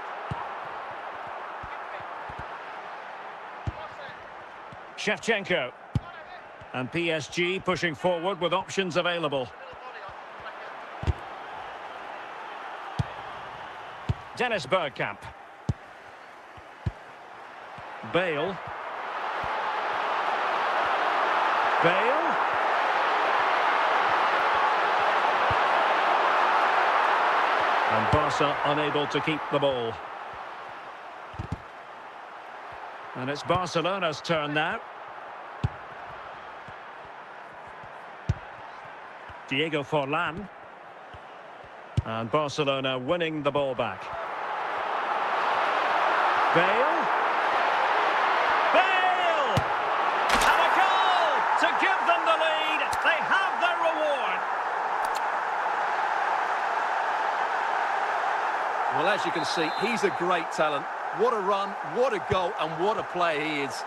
Shevchenko. And PSG pushing forward with options available. Dennis Bergkamp. Bale. Bale. And Barca unable to keep the ball. And it's Barcelona's turn now. Diego Forlan. And Barcelona winning the ball back. Bale. Bale! And a goal to give them the lead. They have their reward. Well, as you can see, he's a great talent. What a run, what a goal, and what a player he is.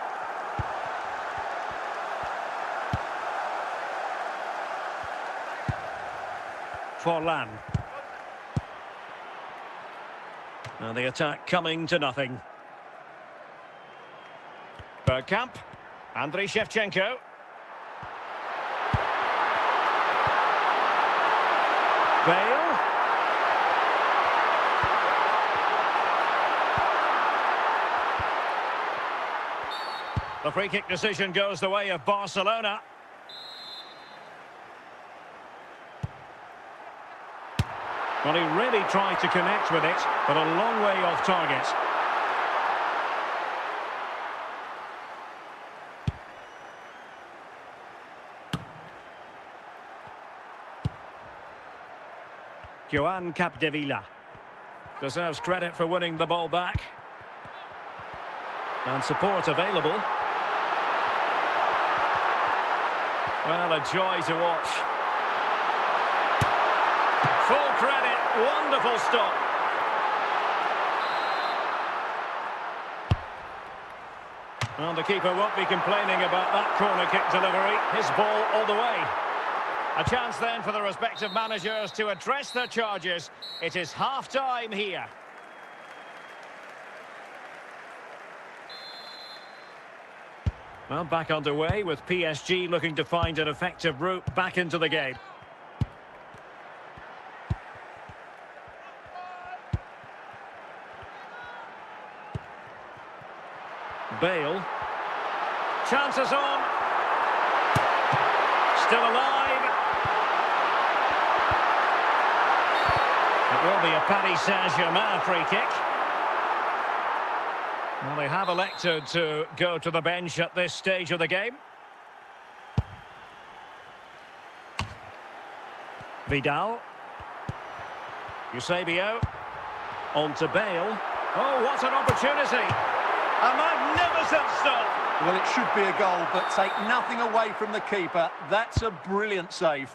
Forlan. And the attack coming to nothing. Bergkamp. 𝗪𝗏𝗪. Bale. The free kick decision goes the way of Barcelona. Well, he really tried to connect with it, but a long way off target. 𝗃𝗏𝗪 deserves credit for winning the ball back. And support available. Well, a joy to watch. Full credit, wonderful stop. Well, the keeper won't be complaining about that corner kick delivery. His ball all the way. A chance then for the respective managers to address their charges. It is half-time here. Well, back underway with PSG looking to find an effective route back into the game. Bale. Chances on. Still alive. It will be a Paris Saint-Germain free kick. Well, they have elected to go to the bench at this stage of the game. Vidal. 𝗖𝗍𝗄. On to Bale. Oh, what an opportunity. A magnificent stop. Well, it should be a goal, but take nothing away from the keeper. That's a brilliant save.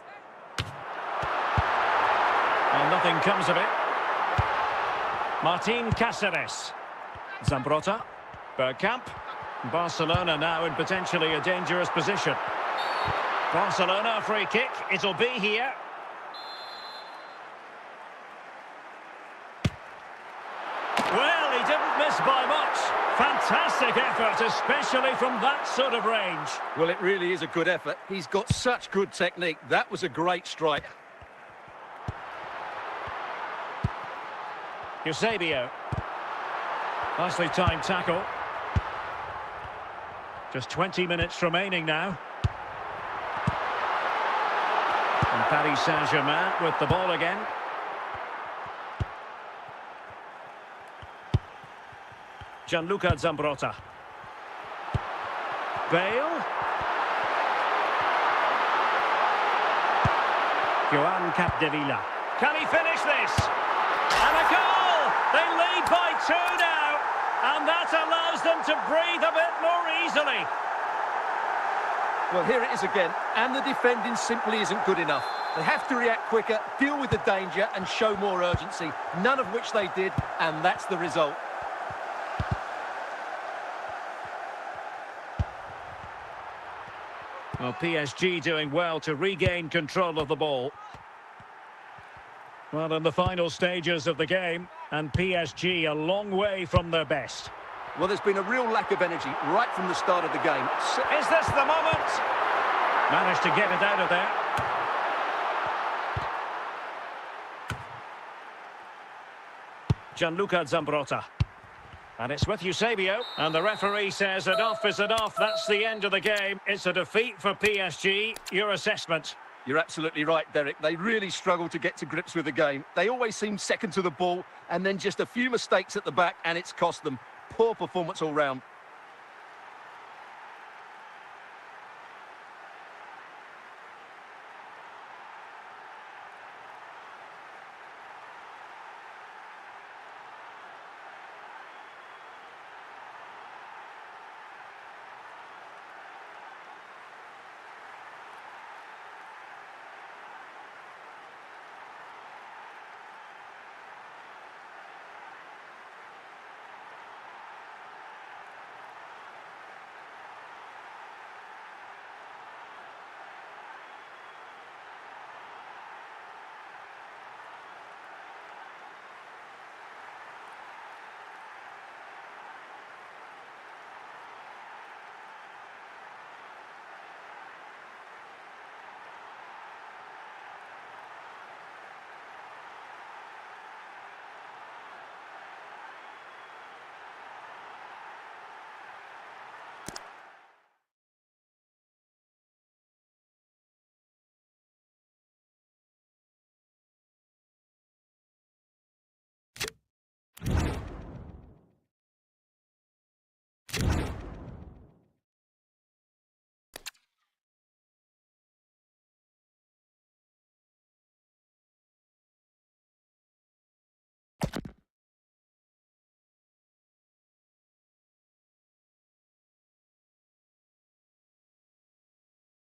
And nothing comes of it. Martín Cáceres. Zambrotta. Bergkamp. Barcelona now in potentially a dangerous position. Barcelona free kick. It'll be here. Well, he didn't miss by much. Fantastic effort, especially from that sort of range. Well, it really is a good effort. He's got such good technique. That was a great strike. 𝗃𝗍𝗄. Nicely timed tackle. Just 20 minutes remaining now. And Paris Saint-Germain with the ball again. Gianluca Zambrotta. Bale. 𝗃𝗏𝗪. Can he finish this? And a goal! They lead by 2 now. And that allows them to breathe a bit more easily. Well, here it is again. And the defending simply isn't good enough. They have to react quicker, deal with the danger and show more urgency. None of which they did, and that's the result. Well, PSG doing well to regain control of the ball. Well, in the final stages of the game, and PSG a long way from their best. Well, there's been a real lack of energy right from the start of the game. Is this the moment? Managed to get it out of there. Gianluca Zambrotta. And it's with Eusebio. And the referee says enough is enough. That's the end of the game. It's a defeat for PSG. Your assessment? You're absolutely right, Derek. They really struggled to get to grips with the game. They always seem second to the ball, and then just a few mistakes at the back, and it's cost them. Poor performance all round.